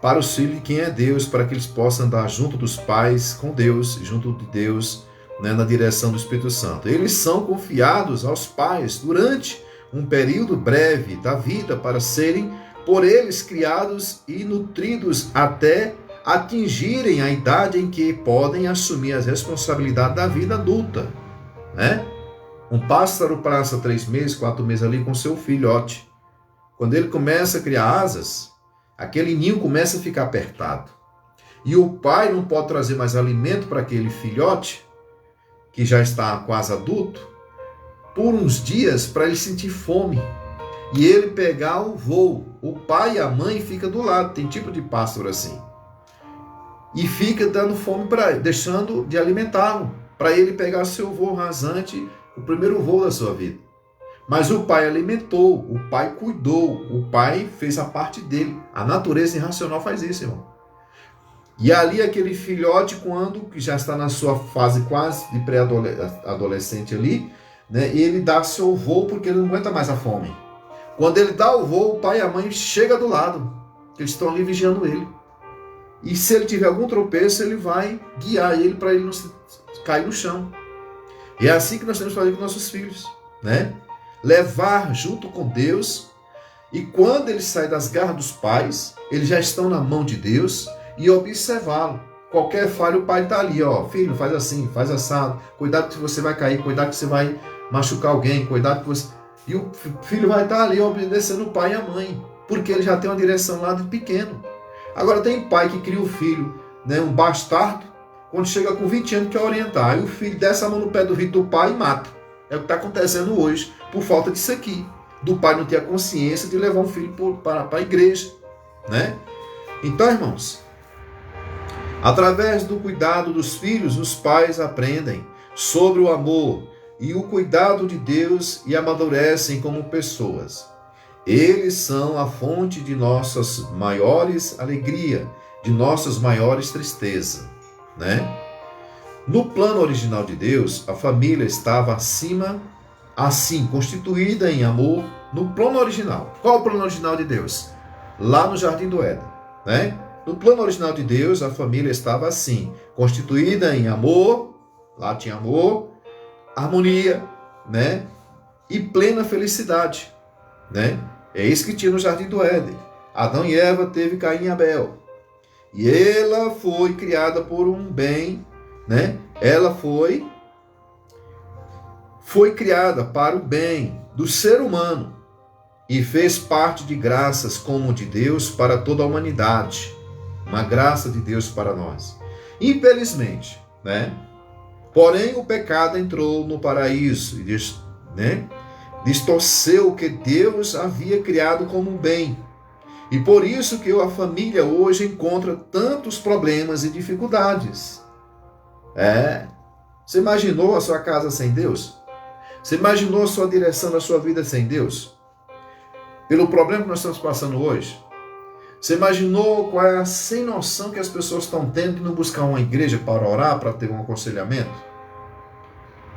para os filhos de quem é Deus, para que eles possam andar junto dos pais com Deus, junto de Deus, né, na direção do Espírito Santo. Eles são confiados aos pais durante um período breve da vida para serem por eles criados e nutridos até atingirem a idade em que podem assumir as responsabilidades da vida adulta, né? Um pássaro passa 3 meses, 4 meses ali com seu filhote. Quando ele começa a criar asas, aquele ninho começa a ficar apertado. E o pai não pode trazer mais alimento para aquele filhote, que já está quase adulto, por uns dias para ele sentir fome. E ele pegar o voo. O pai e a mãe ficam do lado. Tem tipo de pássaro assim. E fica dando fome para ele, deixando de alimentá-lo. Para ele pegar seu voo rasante, o primeiro voo da sua vida. Mas o pai alimentou, o pai cuidou, o pai fez a parte dele. A natureza irracional faz isso, irmão. E ali aquele filhote, quando já está na sua fase quase de pré-adolescente ali, né, ele dá seu voo porque ele não aguenta mais a fome. Quando ele dá o voo, o pai e a mãe chegam do lado. Eles estão ali vigiando ele. E se ele tiver algum tropeço, ele vai guiar ele para ele não cair no chão. E é assim que nós temos que fazer com nossos filhos, né? Levar junto com Deus E quando ele sai das garras dos pais, eles já estão na mão de Deus e observá-lo. Qualquer falha, o pai está ali, ó, filho, faz assim, faz assado, cuidado que você vai cair, cuidado que você vai machucar alguém, cuidado que você... E o filho vai estar ali obedecendo o pai e a mãe, porque ele já tem uma direção lá de pequeno. Agora tem pai que cria o filho, né, um bastardo, quando chega com 20 anos quer orientar, aí o filho desce a mão no pé do vidro do pai e mata. É o que está acontecendo hoje, por falta disso aqui. Do pai não ter a consciência de levar um filho para a igreja, né? Então, irmãos, através do cuidado dos filhos, os pais aprendem sobre o amor e o cuidado de Deus e amadurecem como pessoas. Eles são a fonte de nossas maiores alegrias, de nossas maiores tristezas, né? No plano original de Deus, a família estava assim, constituída em amor, no plano original. Qual é o plano original de Deus? Lá no Jardim do Éden, né? No plano original de Deus, a família estava assim, constituída em amor, lá tinha amor, harmonia, né? E plena felicidade, né? É isso que tinha no Jardim do Éden. Adão e Eva teve Caim e Abel. E ela foi criada por um bem, né? Ela foi criada para o bem do ser humano e fez parte de graças como de Deus para toda a humanidade. Uma graça de Deus para nós. Infelizmente, né? Porém, o pecado entrou no paraíso e, né, distorceu o que Deus havia criado como um bem. E por isso que a família hoje encontra tantos problemas e dificuldades. Você imaginou a sua casa sem Deus? Você imaginou a sua direção da sua vida sem Deus? Pelo problema que nós estamos passando hoje? Você imaginou qual é a sem noção que as pessoas estão tendo de não buscar uma igreja para orar, para ter um aconselhamento?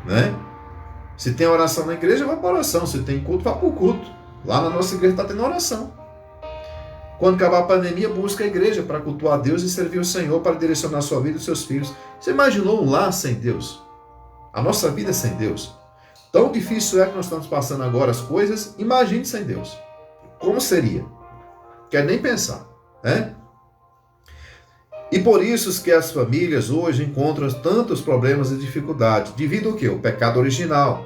Né? Se tem oração na igreja, vai para a oração. Se tem culto, vai para o culto. Lá na nossa igreja está tendo oração. Quando acabar a pandemia, busca a igreja para cultuar a Deus e servir o Senhor para direcionar a sua vida e os seus filhos. Você imaginou um lar sem Deus? A nossa vida é sem Deus. Tão difícil é que nós estamos passando agora as coisas. Imagine sem Deus. Como seria? Quer nem pensar, né? E por isso que as famílias hoje encontram tantos problemas e dificuldades, devido ao quê? O pecado original.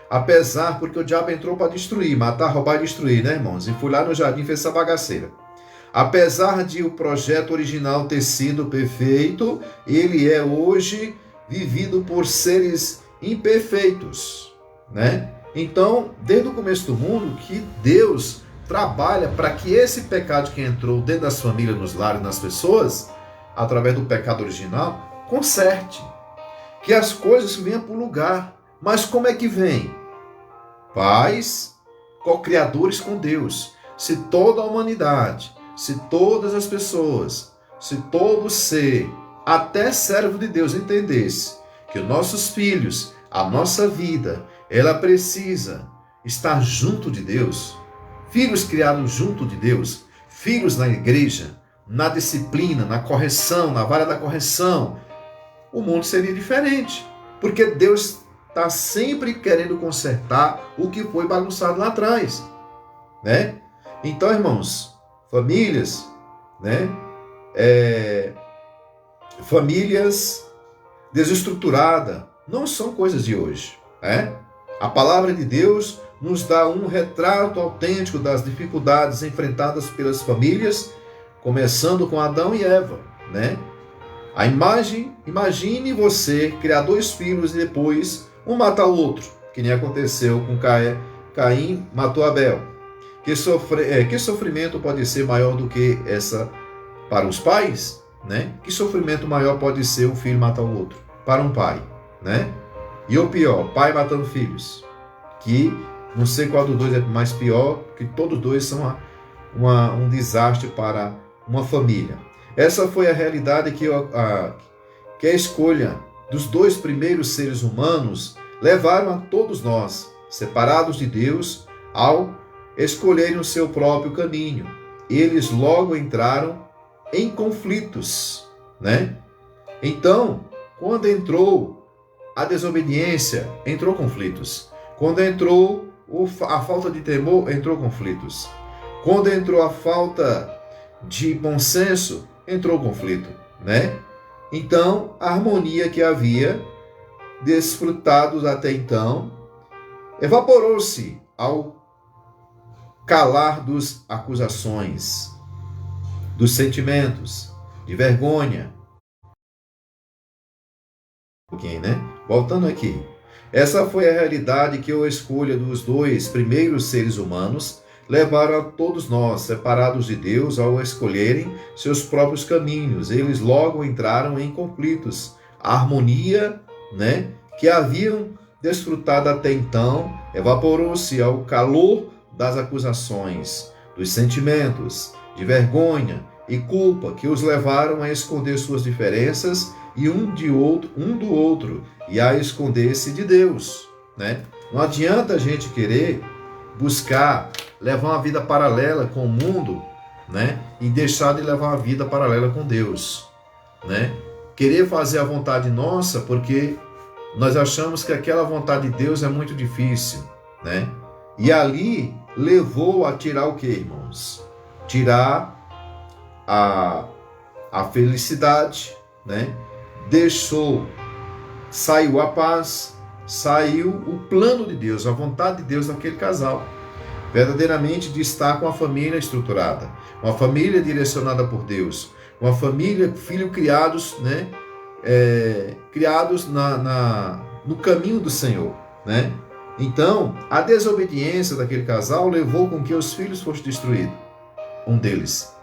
Apesar, porque o diabo entrou para destruir, matar, roubar e destruir, né, irmãos? E foi lá no jardim e fez essa bagaceira. Apesar de o projeto original ter sido perfeito, ele é hoje vivido por seres imperfeitos, né? Então, desde o começo do mundo, que Deus trabalha para que esse pecado que entrou dentro das famílias, nos lares, nas pessoas, através do pecado original, conserte. Que as coisas venham para o lugar. Mas como é que vem? Pais, co-criadores com Deus. Se toda a humanidade, se todas as pessoas, se todo ser, até servo de Deus entendesse que os nossos filhos, a nossa vida, ela precisa estar junto de Deus, filhos criados junto de Deus, filhos na igreja, na disciplina, na correção, na vara da correção, o mundo seria diferente. Porque Deus está sempre querendo consertar o que foi bagunçado lá atrás, né? Então, irmãos, famílias, né? Famílias desestruturadas não são coisas de hoje, né? A palavra de Deus nos dá um retrato autêntico das dificuldades enfrentadas pelas famílias, começando com Adão e Eva, né? Imagine você criar 2 filhos e depois um matar o outro, que nem aconteceu com Caim matou Abel. Que sofrimento pode ser maior do que essa para os pais, né? Que sofrimento maior pode ser um filho matar o outro para um pai, né? E o pior, pai matando filhos, que não sei qual dos dois é mais pior, que todos dois são um desastre para uma família. Essa foi a realidade que a escolha dos 2 primeiros seres humanos levaram a todos nós, separados de Deus, ao escolherem o seu próprio caminho. Eles logo entraram em conflitos, né? Então, quando entrou a desobediência, entrou conflitos. Quando entrou a falta de temor, entrou conflitos. Quando entrou a falta de bom senso, entrou o conflito, né? Então, a harmonia que havia desfrutado até então evaporou-se ao calar das acusações, dos sentimentos de vergonha. Né? Voltando aqui. Essa foi a realidade que a escolha dos dois primeiros seres humanos levaram a todos nós, separados de Deus, ao escolherem seus próprios caminhos. Eles logo entraram em conflitos. A harmonia, né, que haviam desfrutado até então evaporou-se ao calor das acusações, dos sentimentos de vergonha e culpa que os levaram a esconder suas diferenças e um do outro e a esconder-se de Deus, né? Não adianta a gente querer buscar levar uma vida paralela com o mundo, né? E deixar de levar uma vida paralela com Deus, né? Querer fazer a vontade nossa porque nós achamos que aquela vontade de Deus é muito difícil, né? E ali levou a tirar o que, irmãos? Tirar a felicidade, né? Saiu a paz, saiu o plano de Deus, a vontade de Deus naquele casal. Verdadeiramente destaca uma família estruturada, uma família direcionada por Deus, uma família, filhos criados, né? Criados no caminho do Senhor, né? Então, a desobediência daquele casal levou com que os filhos fossem destruídos, um deles.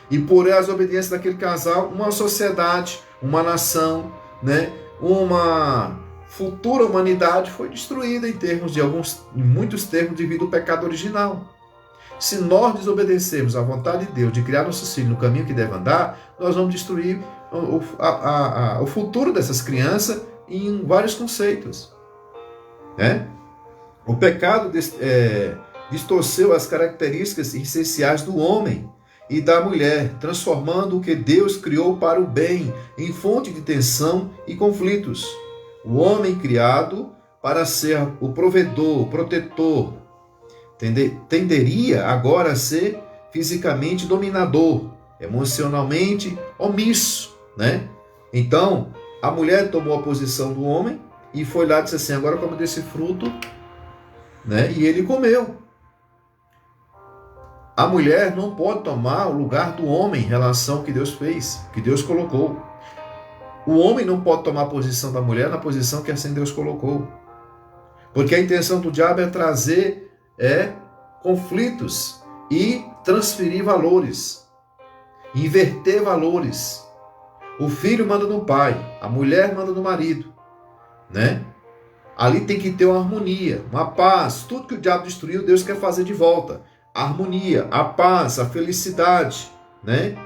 E por a desobediência daquele casal, uma sociedade, uma nação, né, uma futura humanidade foi destruída em muitos termos devido ao pecado original. Se nós desobedecermos à vontade de Deus de criar nossos filhos no caminho que deve andar, nós vamos destruir o futuro dessas crianças em vários conceitos, né? O pecado distorceu as características essenciais do homem e da mulher, transformando o que Deus criou para o bem em fonte de tensão e conflitos. O homem criado para ser o provedor, o protetor, tenderia agora a ser fisicamente dominador, emocionalmente omisso, né? Então, a mulher tomou a posição do homem e foi lá e disse assim: agora come desse fruto, né? E ele comeu. A mulher não pode tomar o lugar do homem em relação ao que Deus fez, que Deus colocou. O homem não pode tomar a posição da mulher na posição que assim Deus colocou. Porque a intenção do diabo é trazer conflitos e transferir valores, inverter valores. O filho manda no pai, a mulher manda no marido, né? Ali tem que ter uma harmonia, uma paz. Tudo que o diabo destruiu, Deus quer fazer de volta. A harmonia, a paz, a felicidade, né?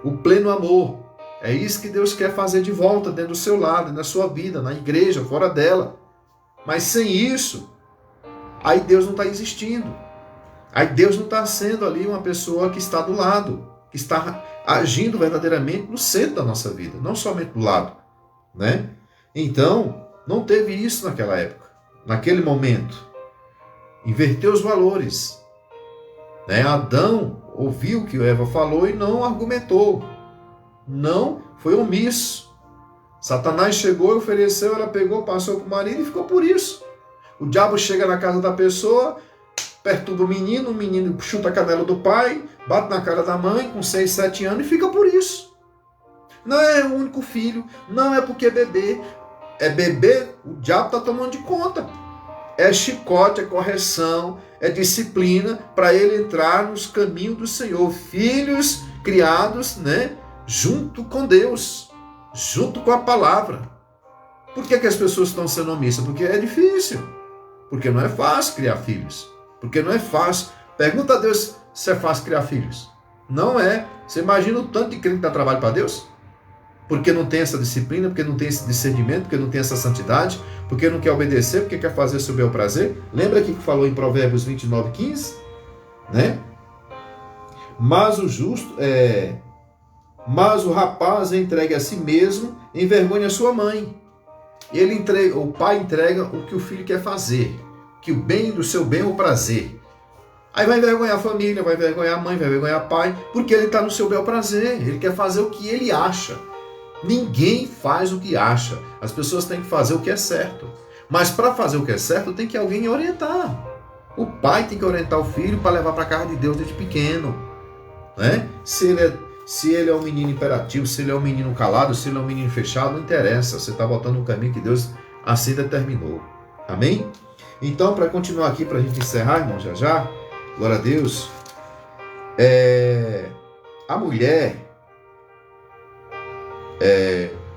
O pleno amor. É isso que Deus quer fazer de volta dentro do seu lado, na sua vida, na igreja, fora dela. Mas sem isso, aí Deus não está existindo. Aí Deus não está sendo ali uma pessoa que está do lado, que está agindo verdadeiramente no centro da nossa vida, não somente do lado, né? Então, não teve isso naquela época, naquele momento. Inverteu os valores. Né? Adão ouviu o que Eva falou e não argumentou. Não, foi omisso. Satanás chegou e ofereceu, ela pegou, passou para o marido e ficou por isso. O diabo chega na casa da pessoa, perturba o menino chuta a canela do pai, bate na cara da mãe com 6, 7 anos e fica por isso. Não é o único filho, não é porque é bebê. É bebê, o diabo está tomando de conta. É chicote, é correção, é disciplina para ele entrar nos caminhos do Senhor. Filhos criados, né, junto com Deus, junto com a palavra. Por que as pessoas estão sendo omissas? Porque é difícil. Porque não é fácil criar filhos. Porque não é fácil. Pergunta a Deus se é fácil criar filhos. Não é. Você imagina o tanto de crente que dá trabalho para Deus? Porque não tem essa disciplina, porque não tem esse discernimento, porque não tem essa santidade, porque não quer obedecer, porque quer fazer seu bel prazer. Lembra que falou em Provérbios 29:15? Né? Mas o rapaz é entregue a si mesmo, envergonha sua mãe. O pai entrega o que o filho quer fazer, que o bem do seu bem é o prazer. Aí vai envergonhar a família, vai envergonhar a mãe, vai envergonhar o pai, porque ele está no seu bel prazer, ele quer fazer o que ele acha. Ninguém faz o que acha, as pessoas têm que fazer o que é certo. Mas para fazer o que é certo, tem que alguém orientar. O pai tem que orientar o filho para levar para a casa de Deus desde pequeno. Né? Se ele é um menino imperativo, se ele é um menino calado, se ele é um menino fechado, não interessa. Você está botando no caminho que Deus assim determinou. Amém? Então, para continuar aqui, para a gente encerrar, irmão, já, glória a Deus, a mulher,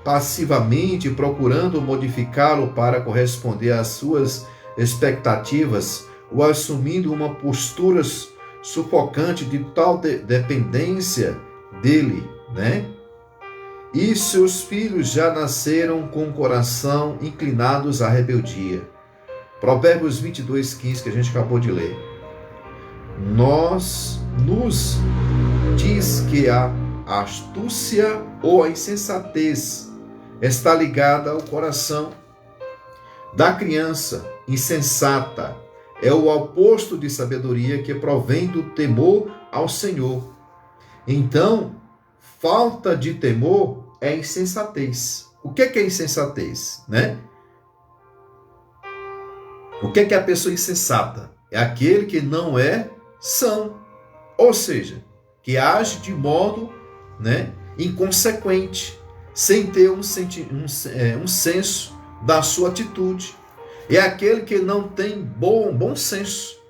passivamente procurando modificá-lo para corresponder às suas expectativas, ou assumindo uma postura sufocante de tal dependência dele, né? E seus filhos já nasceram com o coração inclinados à rebeldia. Provérbios 22:15, que a gente acabou de ler. Nos diz que a astúcia ou a insensatez está ligada ao coração da criança insensata. É o oposto de sabedoria, que provém do temor ao Senhor. Então, falta de temor é insensatez. O que é insensatez, né? O que é a pessoa insensata? É aquele que não é são, ou seja, que age de modo, né, inconsequente, sem ter um senso da sua atitude. É aquele que não tem bom senso.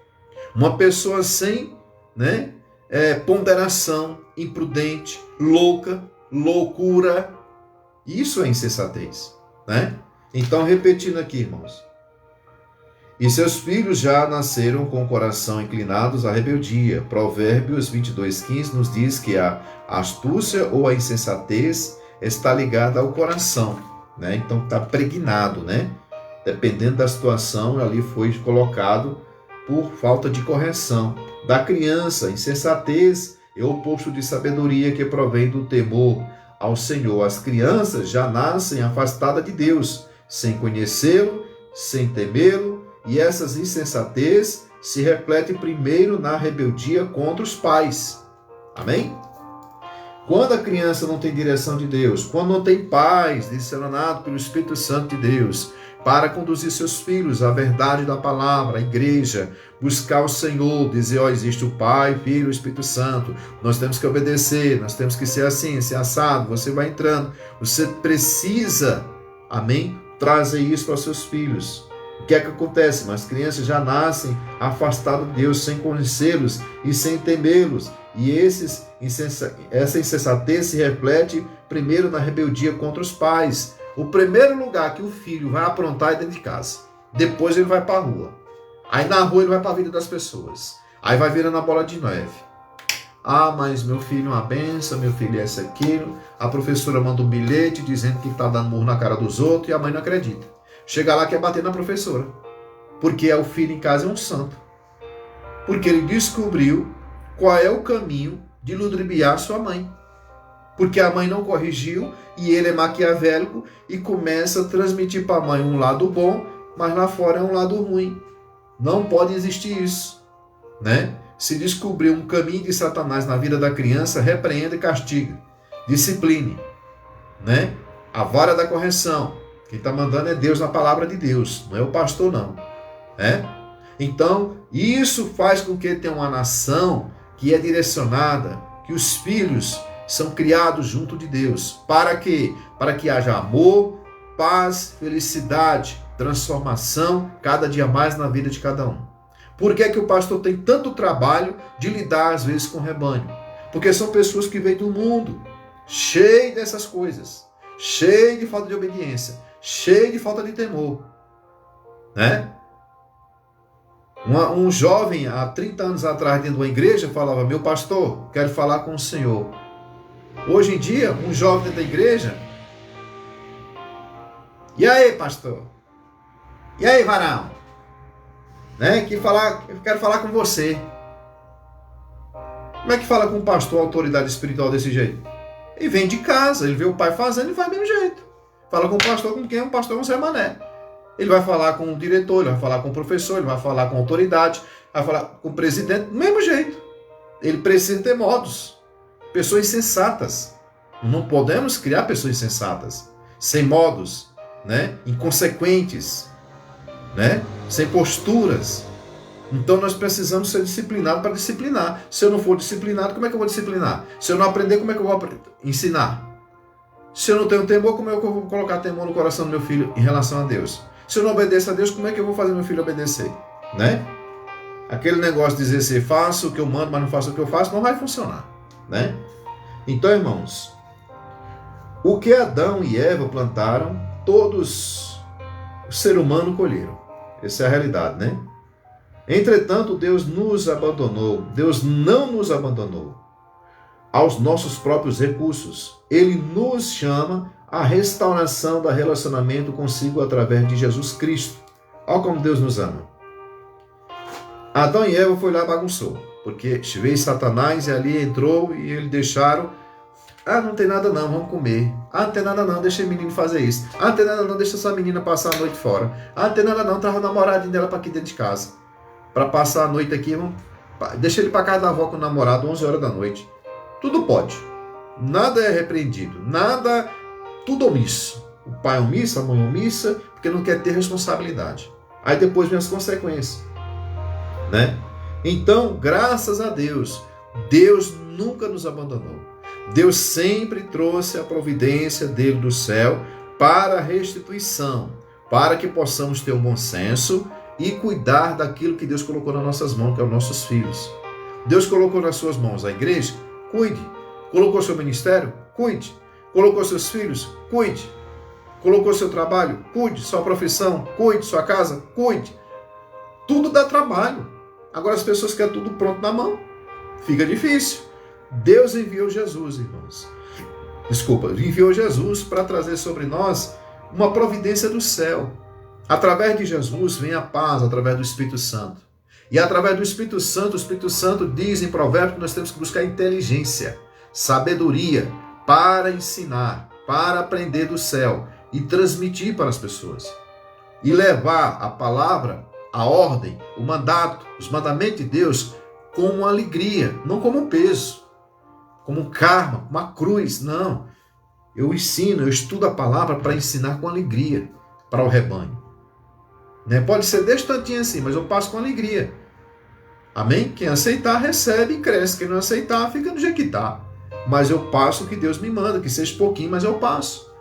Uma pessoa sem, né, ponderação, imprudente, loucura. Isso é insensatez, né? Então, repetindo aqui, irmãos. E seus filhos já nasceram com o coração inclinados à rebeldia. Provérbios 22:15 nos diz que a astúcia ou a insensatez está ligada ao coração, né? Então está pregnado, né? Dependendo da situação, ali foi colocado por falta de correção. Da criança, insensatez é o oposto de sabedoria, que provém do temor ao Senhor. As crianças já nascem afastadas de Deus, sem conhecê-lo, sem temê-lo, e essas insensatez se refletem primeiro na rebeldia contra os pais. Amém? Quando a criança não tem direção de Deus, quando não tem paz discernado pelo Espírito Santo de Deus, para conduzir seus filhos à verdade da palavra, à igreja, buscar o Senhor, dizer, existe o Pai, Filho e Espírito Santo, nós temos que obedecer, nós temos que ser assim, ser assado, você vai entrando, você precisa, amém, trazer isso para os seus filhos. O que é que acontece? Mas as crianças já nascem afastadas de Deus, sem conhecê-los e sem temê-los, e essa insensatez se reflete primeiro na rebeldia contra os pais. O primeiro lugar que o filho vai aprontar é dentro de casa. Depois ele vai para a rua. Aí na rua ele vai para a vida das pessoas. Aí vai virando a bola de neve. Ah, mas meu filho é uma benção, meu filho é esse, aquilo. A professora manda um bilhete dizendo que está dando murro na cara dos outros e a mãe não acredita. Chega lá, quer bater na professora. Porque o filho em casa é um santo. Porque ele descobriu qual é o caminho de ludibriar sua mãe. Porque a mãe não corrigiu e ele é maquiavélico e começa a transmitir para a mãe um lado bom, mas lá fora é um lado ruim. Não pode existir isso, né? Se descobrir um caminho de Satanás na vida da criança, repreenda e castiga. Discipline, né? A vara da correção. Quem está mandando é Deus na palavra de Deus, não é o pastor não, né? Então, isso faz com que tenha uma nação que é direcionada, que os filhos são criados junto de Deus. Para quê? Para que haja amor, paz, felicidade, transformação, cada dia mais na vida de cada um. Por que é que o pastor tem tanto trabalho de lidar, às vezes, com o rebanho? Porque são pessoas que vêm do mundo, cheio dessas coisas, cheio de falta de obediência, cheio de falta de temor, né? Um jovem, há 30 anos atrás, dentro de uma igreja, falava, meu pastor, quero falar com o Senhor. Hoje em dia, um jovem dentro da igreja, e aí, pastor? E aí, varão? Né? Eu quero falar com você. Como é que fala com um pastor, autoridade espiritual desse jeito? Ele vem de casa, ele vê o pai fazendo e faz do mesmo jeito. Fala com o pastor com quem? Um pastor com Zé Mané. Ele vai falar com o diretor, ele vai falar com o professor, ele vai falar com a autoridade. Vai falar com o presidente do mesmo jeito. Ele precisa ter modos. Pessoas sensatas. Não podemos criar pessoas insensatas, sem modos, né? Inconsequentes, né? Sem posturas. Então nós precisamos ser disciplinados para disciplinar. Se eu não for disciplinado, como é que eu vou disciplinar? Se eu não aprender, como é que eu vou ensinar? Se eu não tenho temor, como é que eu vou colocar temor no coração do meu filho em relação a Deus? Se eu não obedeço a Deus, como é que eu vou fazer meu filho obedecer? Né? Aquele negócio de dizer assim, faço o que eu mando, mas não faço o que eu faço, não vai funcionar. Né? Então, irmãos, o que Adão e Eva plantaram, todos o ser humano colheram. Essa é a realidade, né? Entretanto, Deus nos abandonou. Deus não nos abandonou aos nossos próprios recursos. Ele nos chama à restauração do relacionamento consigo através de Jesus Cristo. Olha como Deus nos ama. Adão e Eva foi lá e bagunçou, porque veio Satanás e ali entrou e eles deixaram. Ah, não tem nada não, vamos comer. Ah, não tem nada não, deixa o menino fazer isso. Ah, não tem nada não, deixa essa menina passar a noite fora. Ah, não tem nada não, traz o namoradinho dela para aqui dentro de casa. Para passar a noite aqui, deixa ele para casa da avó com o namorado, 11 horas da noite. Tudo pode. Nada é repreendido. Nada, tudo omisso. O pai é omisso, a mãe é omissa, porque não quer ter responsabilidade. Aí depois vem as consequências. Né? Então, graças a Deus, Deus nunca nos abandonou. Deus sempre trouxe a providência dele do céu para a restituição, para que possamos ter um bom senso e cuidar daquilo que Deus colocou nas nossas mãos, que é os nossos filhos. Deus colocou nas suas mãos a igreja, cuide. Colocou seu ministério, cuide. Colocou seus filhos, cuide. Colocou seu trabalho, cuide. Sua profissão, cuide. Sua casa, cuide. Tudo dá trabalho. Agora as pessoas querem tudo pronto na mão. Fica difícil. Deus enviou Jesus, irmãos. Enviou Jesus para trazer sobre nós uma providência do céu. Através de Jesus vem a paz, através do Espírito Santo. E através do Espírito Santo diz em Provérbios que nós temos que buscar inteligência, sabedoria para ensinar, para aprender do céu e transmitir para as pessoas. E levar a palavra, a ordem, o mandato, os mandamentos de Deus com alegria, não como um peso, como um karma, uma cruz. Não. Eu ensino, eu estudo a palavra para ensinar com alegria para o rebanho. Né? Pode ser desse tantinho assim, mas eu passo com alegria. Amém? Quem aceitar, recebe e cresce. Quem não aceitar, fica do jeito que está. Mas eu passo o que Deus me manda, que seja pouquinho, mas eu passo.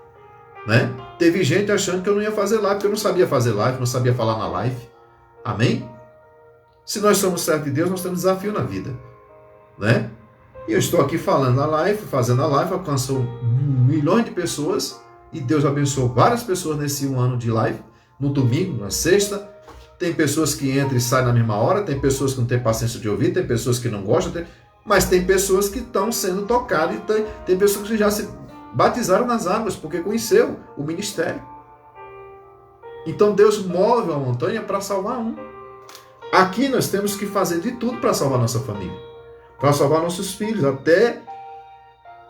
Né? Teve gente achando que eu não ia fazer live, porque eu não sabia fazer live, não sabia falar na live. Amém? Se nós somos servos de Deus, nós temos desafio na vida. Né? E eu estou aqui falando na live, fazendo a live, alcançou milhões de pessoas, e Deus abençoou várias pessoas nesse ano de live, no domingo, na sexta. Tem pessoas que entram e saem na mesma hora, tem pessoas que não têm paciência de ouvir, tem pessoas que não gostam, mas tem pessoas que estão sendo tocadas, e tem pessoas que já se batizaram nas águas, porque conheceu o ministério. Então Deus move uma montanha para salvar um. Aqui nós temos que fazer de tudo para salvar nossa família, para salvar nossos filhos, até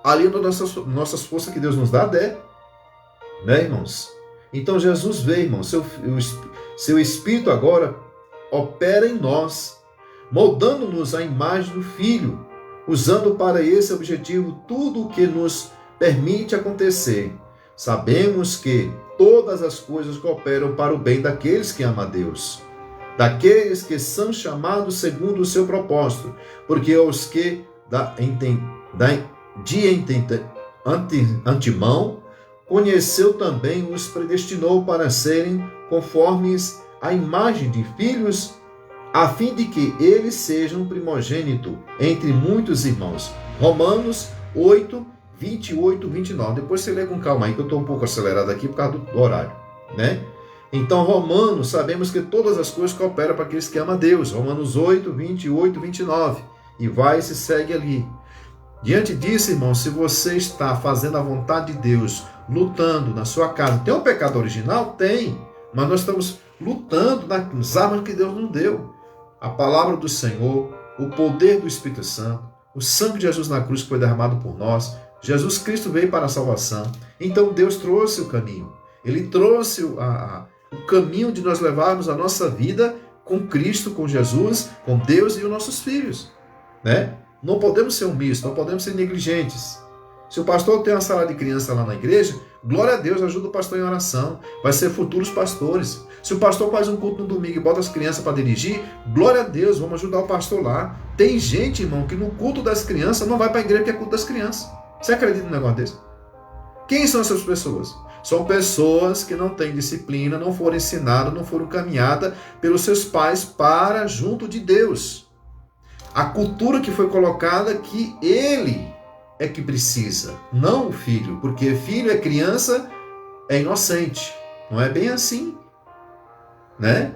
ali das nossas forças que Deus nos dá, né, irmãos? Então Jesus veio, irmão, seu Espírito agora opera em nós, moldando-nos à imagem do Filho, usando para esse objetivo tudo o que nos permite acontecer. Sabemos que todas as coisas cooperam para o bem daqueles que amam a Deus, daqueles que são chamados segundo o seu propósito, porque os que de antemão conheceu também os predestinou para serem conformes à imagem de filhos, a fim de que eles sejam primogênito entre muitos irmãos. Romanos 8, 28, 29. Depois você lê com calma aí, que eu estou um pouco acelerado aqui por causa do horário, né? Então, Romanos, sabemos que todas as coisas cooperam para aqueles que amam a Deus. Romanos 8, 28, 29. E vai e se segue ali. Diante disso, irmão, se você está fazendo a vontade de Deus, lutando na sua casa, tem um pecado original? Tem. Mas nós estamos lutando nas armas que Deus nos deu. A palavra do Senhor, o poder do Espírito Santo, o sangue de Jesus na cruz que foi derramado por nós. Jesus Cristo veio para a salvação. Então Deus trouxe o caminho. Ele trouxe o caminho de nós levarmos a nossa vida com Cristo, com Jesus, com Deus e os nossos filhos, né? Não podemos ser humildes, não podemos ser negligentes. Se o pastor tem uma sala de criança lá na igreja, glória a Deus, ajuda o pastor em oração. Vai ser futuros pastores. Se o pastor faz um culto no domingo e bota as crianças para dirigir, glória a Deus, vamos ajudar o pastor lá. Tem gente, irmão, que no culto das crianças não vai para a igreja porque é culto das crianças. Você acredita num negócio desse? Quem são essas pessoas? São pessoas que não têm disciplina, não foram ensinadas, não foram caminhadas pelos seus pais para junto de Deus. A cultura que foi colocada que ele é que precisa, não o filho, porque filho é criança, é inocente. Não é bem assim, né?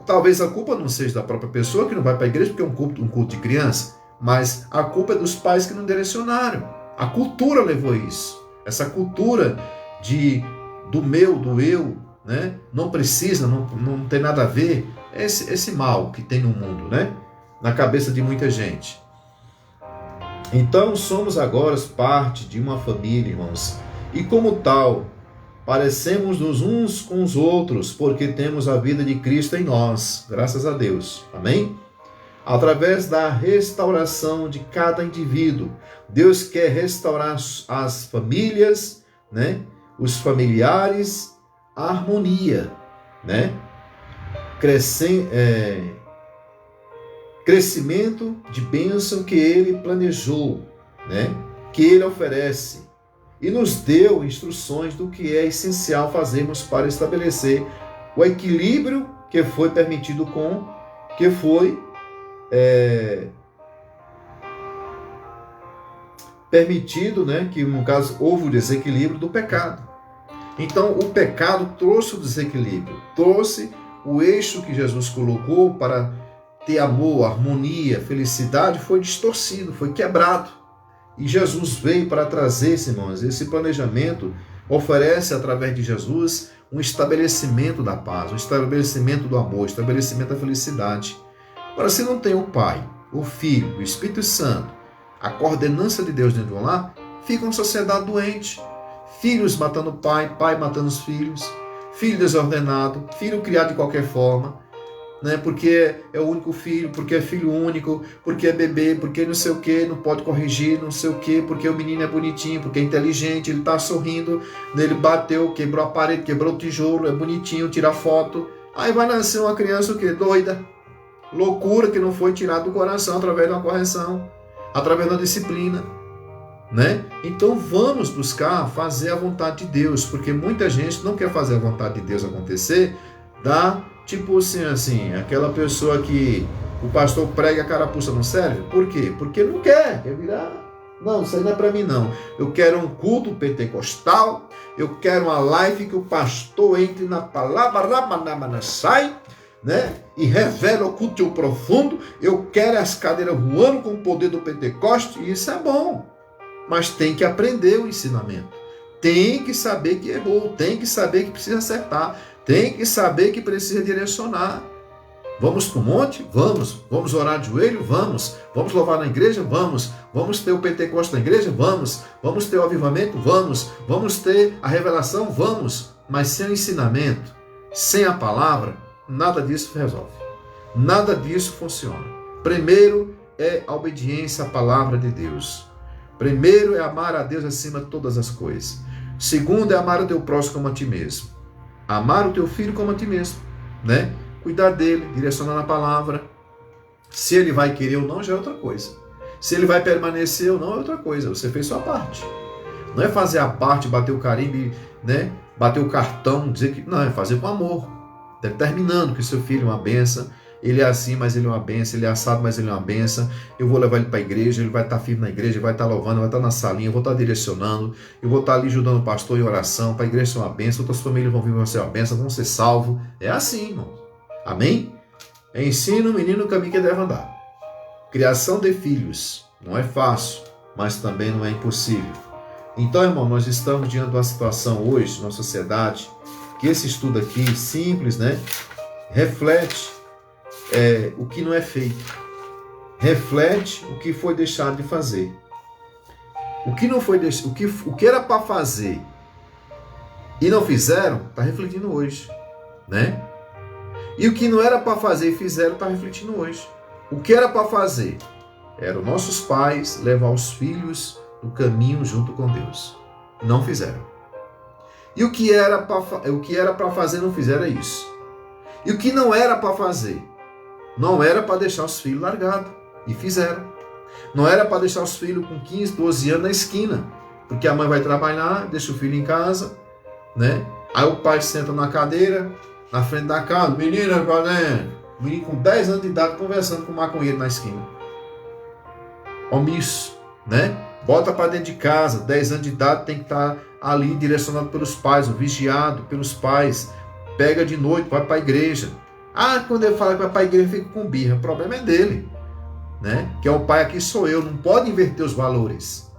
Talvez a culpa não seja da própria pessoa que não vai para a igreja porque é um culto de criança, mas a culpa é dos pais que não direcionaram. A cultura levou isso. Essa cultura do meu, do eu, né? Não precisa, não tem nada a ver. Esse mal que tem no mundo, né? Na cabeça de muita gente. Então somos agora parte de uma família, irmãos, e como tal, parecemos-nos uns com os outros, porque temos a vida de Cristo em nós, graças a Deus, amém? Através da restauração de cada indivíduo, Deus quer restaurar as famílias, né? Os familiares, a harmonia, né? Crescimento de bênção que Ele planejou, né? Que Ele oferece e nos deu instruções do que é essencial fazermos para estabelecer o equilíbrio que foi permitido permitido, né? Que no caso houve o desequilíbrio do pecado. Então o pecado trouxe o desequilíbrio, trouxe o eixo que Jesus colocou para ter amor, harmonia, felicidade, foi distorcido, foi quebrado. E Jesus veio para trazer, irmãos, esse planejamento oferece através de Jesus um estabelecimento da paz, um estabelecimento do amor, um estabelecimento da felicidade. Agora, se não tem o Pai, o Filho, o Espírito Santo, a coordenança de Deus dentro do lar, fica uma sociedade doente. Filhos matando o pai, pai matando os filhos, filho desordenado, filho criado de qualquer forma, né? Porque é o único filho, porque é filho único, porque é bebê, porque não sei o que, não pode corrigir, não sei o que, porque o menino é bonitinho, porque é inteligente, ele está sorrindo, ele bateu, quebrou a parede, quebrou o tijolo, é bonitinho, tira foto. Aí vai nascer uma criança o quê? Doida. Loucura que não foi tirada do coração através de uma correção, através da disciplina, né? Então vamos buscar fazer a vontade de Deus, porque muita gente não quer fazer a vontade de Deus acontecer, tipo assim, aquela pessoa que o pastor prega e a carapuça não serve. Por quê? Porque não quer virar. Não, isso aí não é para mim não. Eu quero um culto pentecostal, eu quero uma live que o pastor entre na palavra, sai, né? E revela o culto profundo. Eu quero as cadeiras voando com o poder do Pentecoste, e isso é bom. Mas tem que aprender o ensinamento. Tem que saber que errou, tem que saber que precisa acertar, tem que saber que precisa direcionar. Vamos para o monte? Vamos. Vamos orar de joelho? Vamos. Vamos louvar na igreja? Vamos. Vamos ter o Pentecoste na igreja? Vamos. Vamos ter o avivamento? Vamos. Vamos ter a revelação? Vamos. Mas sem o ensinamento, sem a palavra, nada disso resolve. Nada disso funciona. Primeiro é a obediência à palavra de Deus. Primeiro é amar a Deus acima de todas as coisas. Segundo é amar o teu próximo como a ti mesmo. Amar o teu filho como a ti mesmo, né? Cuidar dele, direcionar na palavra. Se ele vai querer ou não, já é outra coisa. Se ele vai permanecer ou não, é outra coisa. Você fez sua parte. Não é fazer a parte, bater o carimbo, né? Bater o cartão, dizer que... Não, é fazer com amor. Determinando que seu filho é uma bênção. Ele é assim, mas ele é uma bênção. Ele é assado, mas ele é uma bênção. Eu vou levar ele para a igreja, ele vai estar firme na igreja, vai estar louvando, vai estar na salinha, eu vou estar direcionando, eu vou estar ali ajudando o pastor em oração, para a igreja ser uma bênção, outras famílias vão vir, vão ser uma bênção, vão ser salvos. É assim, irmão. Amém? Ensina o menino o caminho que deve andar. Criação de filhos não é fácil, mas também não é impossível. Então, irmão, nós estamos diante de uma situação hoje, na sociedade, que esse estudo aqui, simples, né? Reflete o que não é feito. Reflete o que foi deixado de fazer. O que não foi o que era para fazer e não fizeram, está refletindo hoje, né? E o que não era para fazer e fizeram, está refletindo hoje. O que era para fazer? Eram nossos pais levar os filhos no caminho junto com Deus. Não fizeram. E o que era para fazer, não fizeram, é isso. E o que não era para fazer? Não era para deixar os filhos largados. E fizeram. Não era para deixar os filhos com 15, 12 anos na esquina. Porque a mãe vai trabalhar, deixa o filho em casa, né? Aí o pai senta na cadeira, na frente da casa, menino com 10 anos de idade conversando com o maconheiro na esquina. Omisso, né? Bota para dentro de casa, 10 anos de idade tem que estar ali direcionado pelos pais, vigiado pelos pais. Pega de noite, vai para a igreja. Quando ele fala que vai para a igreja, fica com birra. O problema é dele, né? Que é o pai, aqui sou eu. Não pode inverter os valores.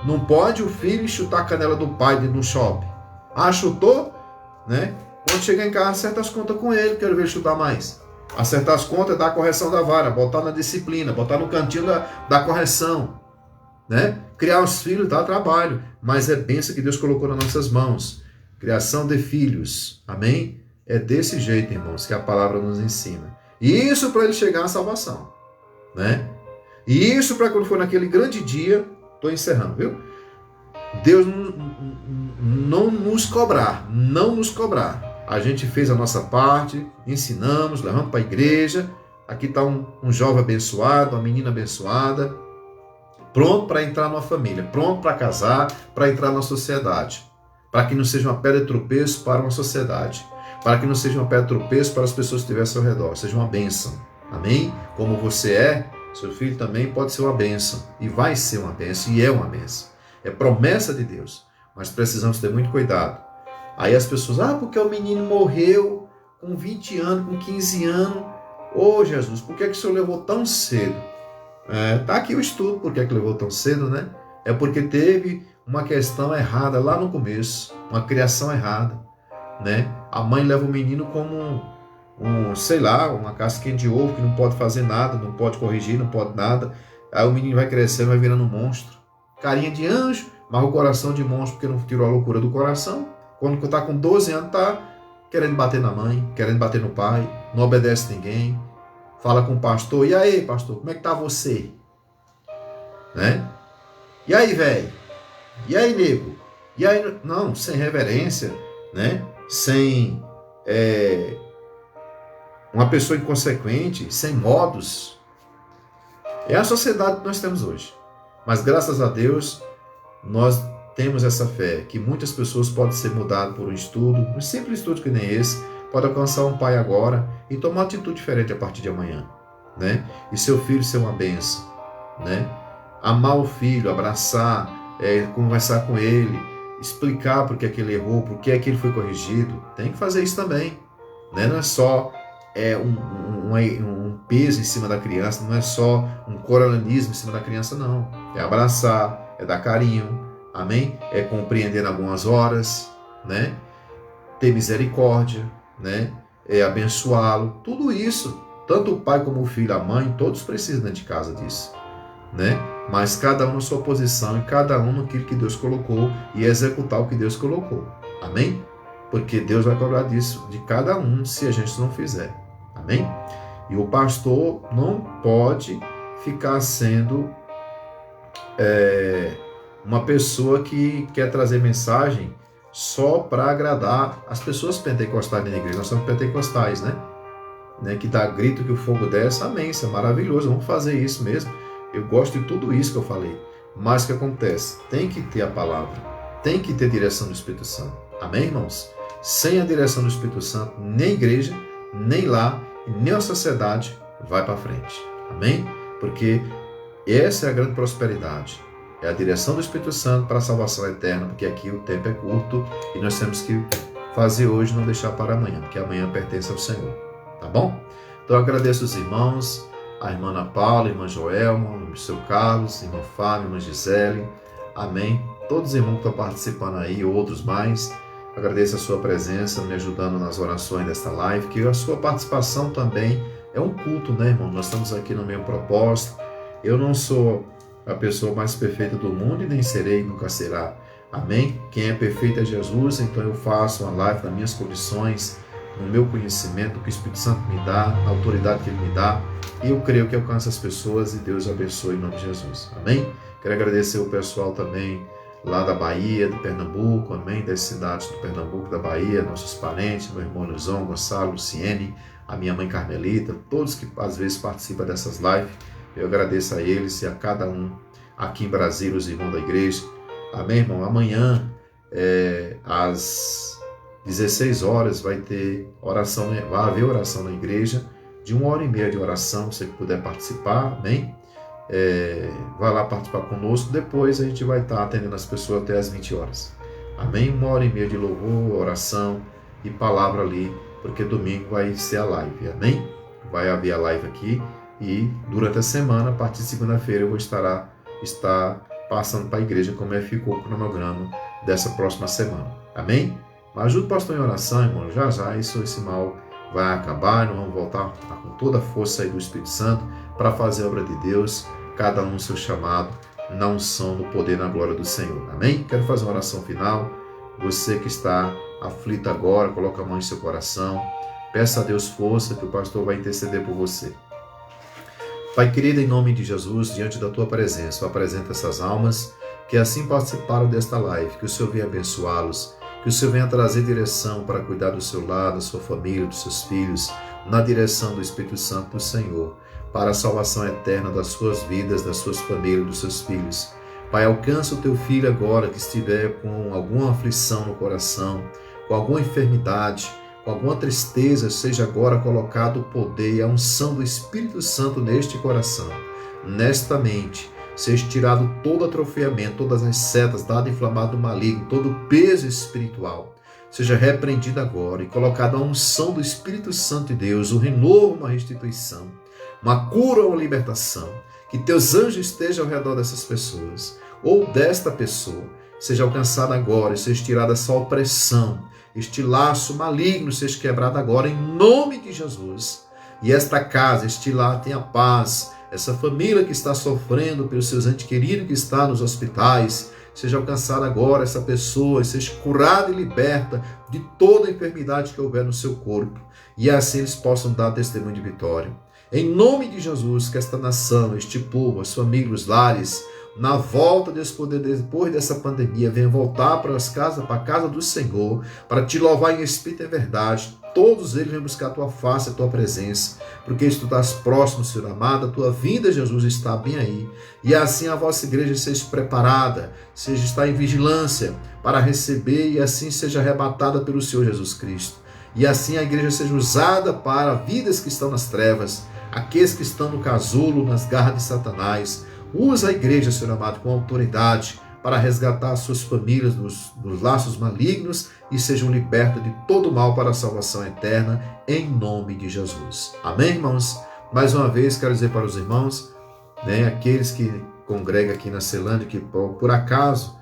Não pode o filho chutar a canela do pai dentro do shopping. Chutou, né? Quando chegar em casa, acerta as contas com ele, quero ver ele chutar mais. Acertar as contas é dar a correção da vara, botar na disciplina, botar no cantinho da correção, né? Criar os filhos dá trabalho, mas é bênção que Deus colocou nas nossas mãos. Criação de filhos, amém? É desse jeito, irmãos, que a palavra nos ensina. E isso para ele chegar à salvação, né? E isso para quando for naquele grande dia, estou encerrando, viu? Deus não nos cobrar. A gente fez a nossa parte, ensinamos, levamos para a igreja. Aqui está um jovem abençoado, uma menina abençoada, pronto para entrar numa família, pronto para casar, para entrar na sociedade, para que não seja uma pedra de tropeço para uma sociedade, para que não seja uma pedra de tropeço para as pessoas que estiverem ao seu redor, seja uma bênção, amém? Como você é, seu filho também pode ser uma bênção, e vai ser uma bênção, e é uma bênção, é promessa de Deus, mas precisamos ter muito cuidado. Aí as pessoas, porque o menino morreu com 20 anos, com 15 anos, Jesus, por que o senhor levou tão cedo? Tá aqui o estudo, por que levou tão cedo, né? É porque teve uma questão errada lá no começo, uma criação errada, né? A mãe leva o menino como uma casquinha de ovo que não pode fazer nada, não pode corrigir, não pode nada. Aí o menino vai crescendo, vai virando um monstro. Carinha de anjo, mas o coração de monstro, porque não tirou a loucura do coração. Quando está com 12 anos, está querendo bater na mãe, querendo bater no pai, não obedece ninguém. Fala com o pastor, e aí, pastor, como é que tá você? Né? E aí, velho? E aí, nego? E aí, não, sem reverência, né? Sem uma pessoa inconsequente, sem modos. É a sociedade que nós temos hoje. Mas graças a Deus, nós temos essa fé, que muitas pessoas podem ser mudadas por um estudo, um simples estudo que nem esse, pode alcançar um pai agora e tomar uma atitude diferente a partir de amanhã, né? E seu filho ser uma bênção, né? Amar o filho, abraçar, conversar com ele, explicar por que ele errou, por que ele foi corrigido. Tem que fazer isso também, né? Não é só um peso em cima da criança, não é só um coralismo em cima da criança, não. É abraçar, é dar carinho, amém? É compreender em algumas horas, né? Ter misericórdia, né? É abençoá-lo. Tudo isso, tanto o pai como o filho, a mãe, todos precisam dentro de casa disso, né? Mas cada um na sua posição e cada um naquilo que Deus colocou e executar o que Deus colocou, amém? Porque Deus vai cobrar disso de cada um se a gente não fizer, amém? E o pastor não pode ficar sendo uma pessoa que quer trazer mensagem só para agradar as pessoas pentecostais da igreja. Nós somos pentecostais, né? Que dá grito que o fogo desce, amém, isso é maravilhoso, vamos fazer isso mesmo. Eu gosto de tudo isso que eu falei. Mas o que acontece? Tem que ter a palavra, tem que ter direção do Espírito Santo, amém, irmãos? Sem a direção do Espírito Santo, nem a igreja, nem lá, nem a sociedade vai para frente, amém? Porque essa é a grande prosperidade. É a direção do Espírito Santo para a salvação eterna, porque aqui o tempo é curto e nós temos que fazer hoje, não deixar para amanhã, porque amanhã pertence ao Senhor, tá bom? Então eu agradeço os irmãos, a irmã Ana Paula, a irmã Joelma, o seu Carlos, a irmã Fábio, a irmã Gisele, amém? Todos os irmãos que estão participando aí, outros mais, agradeço a sua presença, me ajudando nas orações desta live, que a sua participação também é um culto, né, irmão? Nós estamos aqui no mesmo propósito. Eu não sou a pessoa mais perfeita do mundo e nem serei, nunca será. Amém? Quem é perfeito é Jesus, então eu faço uma live nas minhas condições, no meu conhecimento, o que o Espírito Santo me dá, na autoridade que Ele me dá, e eu creio que alcança as pessoas e Deus abençoe em nome de Jesus. Amém? Quero agradecer o pessoal também lá da Bahia, de Pernambuco, amém? Das cidades do Pernambuco, da Bahia, nossos parentes, meu irmão Luizão, Gonçalo, Luciene, a minha mãe Carmelita, todos que às vezes participam dessas lives, eu agradeço a eles e a cada um aqui em Brasília, os irmãos da igreja. Amém, irmão? Amanhã, às 16 horas, vai haver oração na igreja, de 1h30 de oração, você que puder participar, amém? Vai lá participar conosco, depois a gente vai estar atendendo as pessoas até as 20 horas. Amém? 1h30 de louvor, oração e palavra ali, porque domingo vai ser a live, amém? Vai haver a live aqui e durante a semana, a partir de segunda-feira, eu vou estar passando para a igreja como ficou o cronograma dessa próxima semana, amém? Mas ajuda o pastor em oração, irmão, já esse mal vai acabar, nós vamos voltar com toda a força aí do Espírito Santo para fazer a obra de Deus, cada um no seu chamado, na unção, no poder, na glória do Senhor, amém? Quero fazer uma oração final. Você que está aflito agora, coloca a mão em seu coração, peça a Deus força, que o pastor vai interceder por você. Pai querido, em nome de Jesus, diante da tua presença, eu apresento essas almas que assim participaram desta live, que o Senhor venha abençoá-los, que o Senhor venha trazer direção para cuidar do seu lar, da sua família, dos seus filhos, na direção do Espírito Santo do Senhor, para a salvação eterna das suas vidas, das suas famílias, dos seus filhos. Pai, alcança o teu filho agora que estiver com alguma aflição no coração, com alguma enfermidade, com alguma tristeza, seja agora colocado o poder e a unção do Espírito Santo neste coração, nesta mente. Seja tirado todo atrofiamento, todas as setas, dado inflamado maligno, todo o peso espiritual. Seja repreendido agora e colocado a unção do Espírito Santo de Deus, o renovo, uma restituição, uma cura ou uma libertação. Que teus anjos estejam ao redor dessas pessoas, ou desta pessoa, seja alcançada agora e seja tirada essa opressão, este laço maligno seja quebrado agora em nome de Jesus. E esta casa, este lar tenha paz, essa família que está sofrendo pelos seus entes queridos que está nos hospitais, seja alcançada agora essa pessoa, seja curada e liberta de toda a enfermidade que houver no seu corpo, e assim eles possam dar testemunho de vitória. Em nome de Jesus, que esta nação, este povo, as famílias, os lares, na volta desse poder, depois dessa pandemia, venha voltar para a casa do Senhor, para te louvar em espírito e verdade. Todos eles vêm buscar a tua face, a tua presença, porque tu estás próximo, Senhor amado, a tua vinda, Jesus, está bem aí. E assim a vossa igreja seja preparada, seja estar em vigilância para receber e assim seja arrebatada pelo Senhor Jesus Cristo. E assim a igreja seja usada para vidas que estão nas trevas, aqueles que estão no casulo, nas garras de Satanás. Usa a igreja, Senhor amado, com autoridade para resgatar as suas famílias dos laços malignos e sejam libertas de todo mal para a salvação eterna, em nome de Jesus. Amém, irmãos? Mais uma vez, quero dizer para os irmãos, aqueles que congregam aqui na Celândia, que por acaso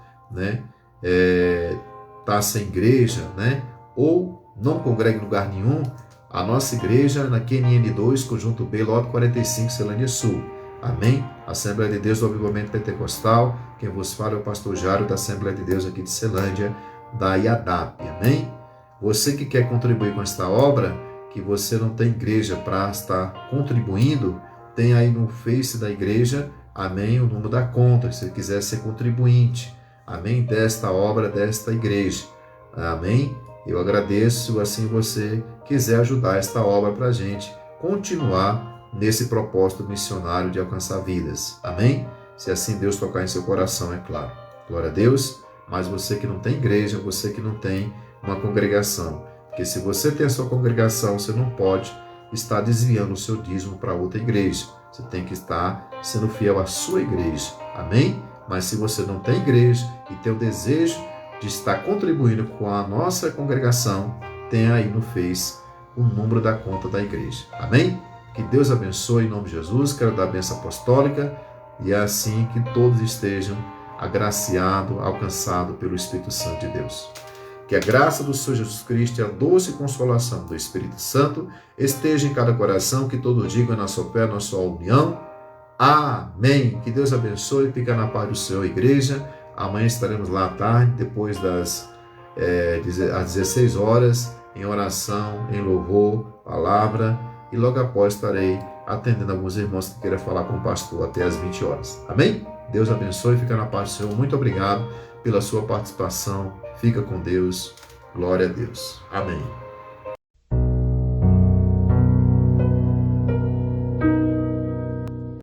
está sem igreja, ou não congrega em lugar nenhum, a nossa igreja na QNN2, Conjunto B, lote 45, Celândia Sul. Amém? Assembleia de Deus do Avivamento Pentecostal. Quem vos fala é o pastor Jário da Assembleia de Deus aqui de Celândia, da IADAP. Amém? Você que quer contribuir com esta obra, que você não tem igreja para estar contribuindo, tem aí no Face da igreja, amém, o número da conta, se você quiser ser contribuinte, amém, desta obra, desta igreja. Amém? Eu agradeço se assim você quiser ajudar esta obra para a gente continuar nesse propósito missionário de alcançar vidas. Amém? Se assim Deus tocar em seu coração, é claro. Glória a Deus. Mas você que não tem igreja, você que não tem uma congregação. Porque se você tem a sua congregação, você não pode estar desviando o seu dízimo para outra igreja. Você tem que estar sendo fiel à sua igreja. Amém? Mas se você não tem igreja e tem o desejo de estar contribuindo com a nossa congregação, tem aí no Face o número da conta da igreja. Amém? Que Deus abençoe em nome de Jesus. Quero dar a bênção apostólica e é assim que todos estejam agraciados, alcançados pelo Espírito Santo de Deus. Que a graça do Senhor Jesus Cristo e a doce consolação do Espírito Santo esteja em cada coração, que todos digam na sua fé, na sua união. Amém. Que Deus abençoe. Fica na paz do Senhor, igreja. Amanhã estaremos lá à tarde, depois às 16 horas, em oração, em louvor, palavra, e logo após estarei atendendo alguns irmãos que queiram falar com o pastor até às 20 horas. Amém? Deus abençoe, fica na paz do Senhor. Muito obrigado pela sua participação. Fica com Deus. Glória a Deus. Amém.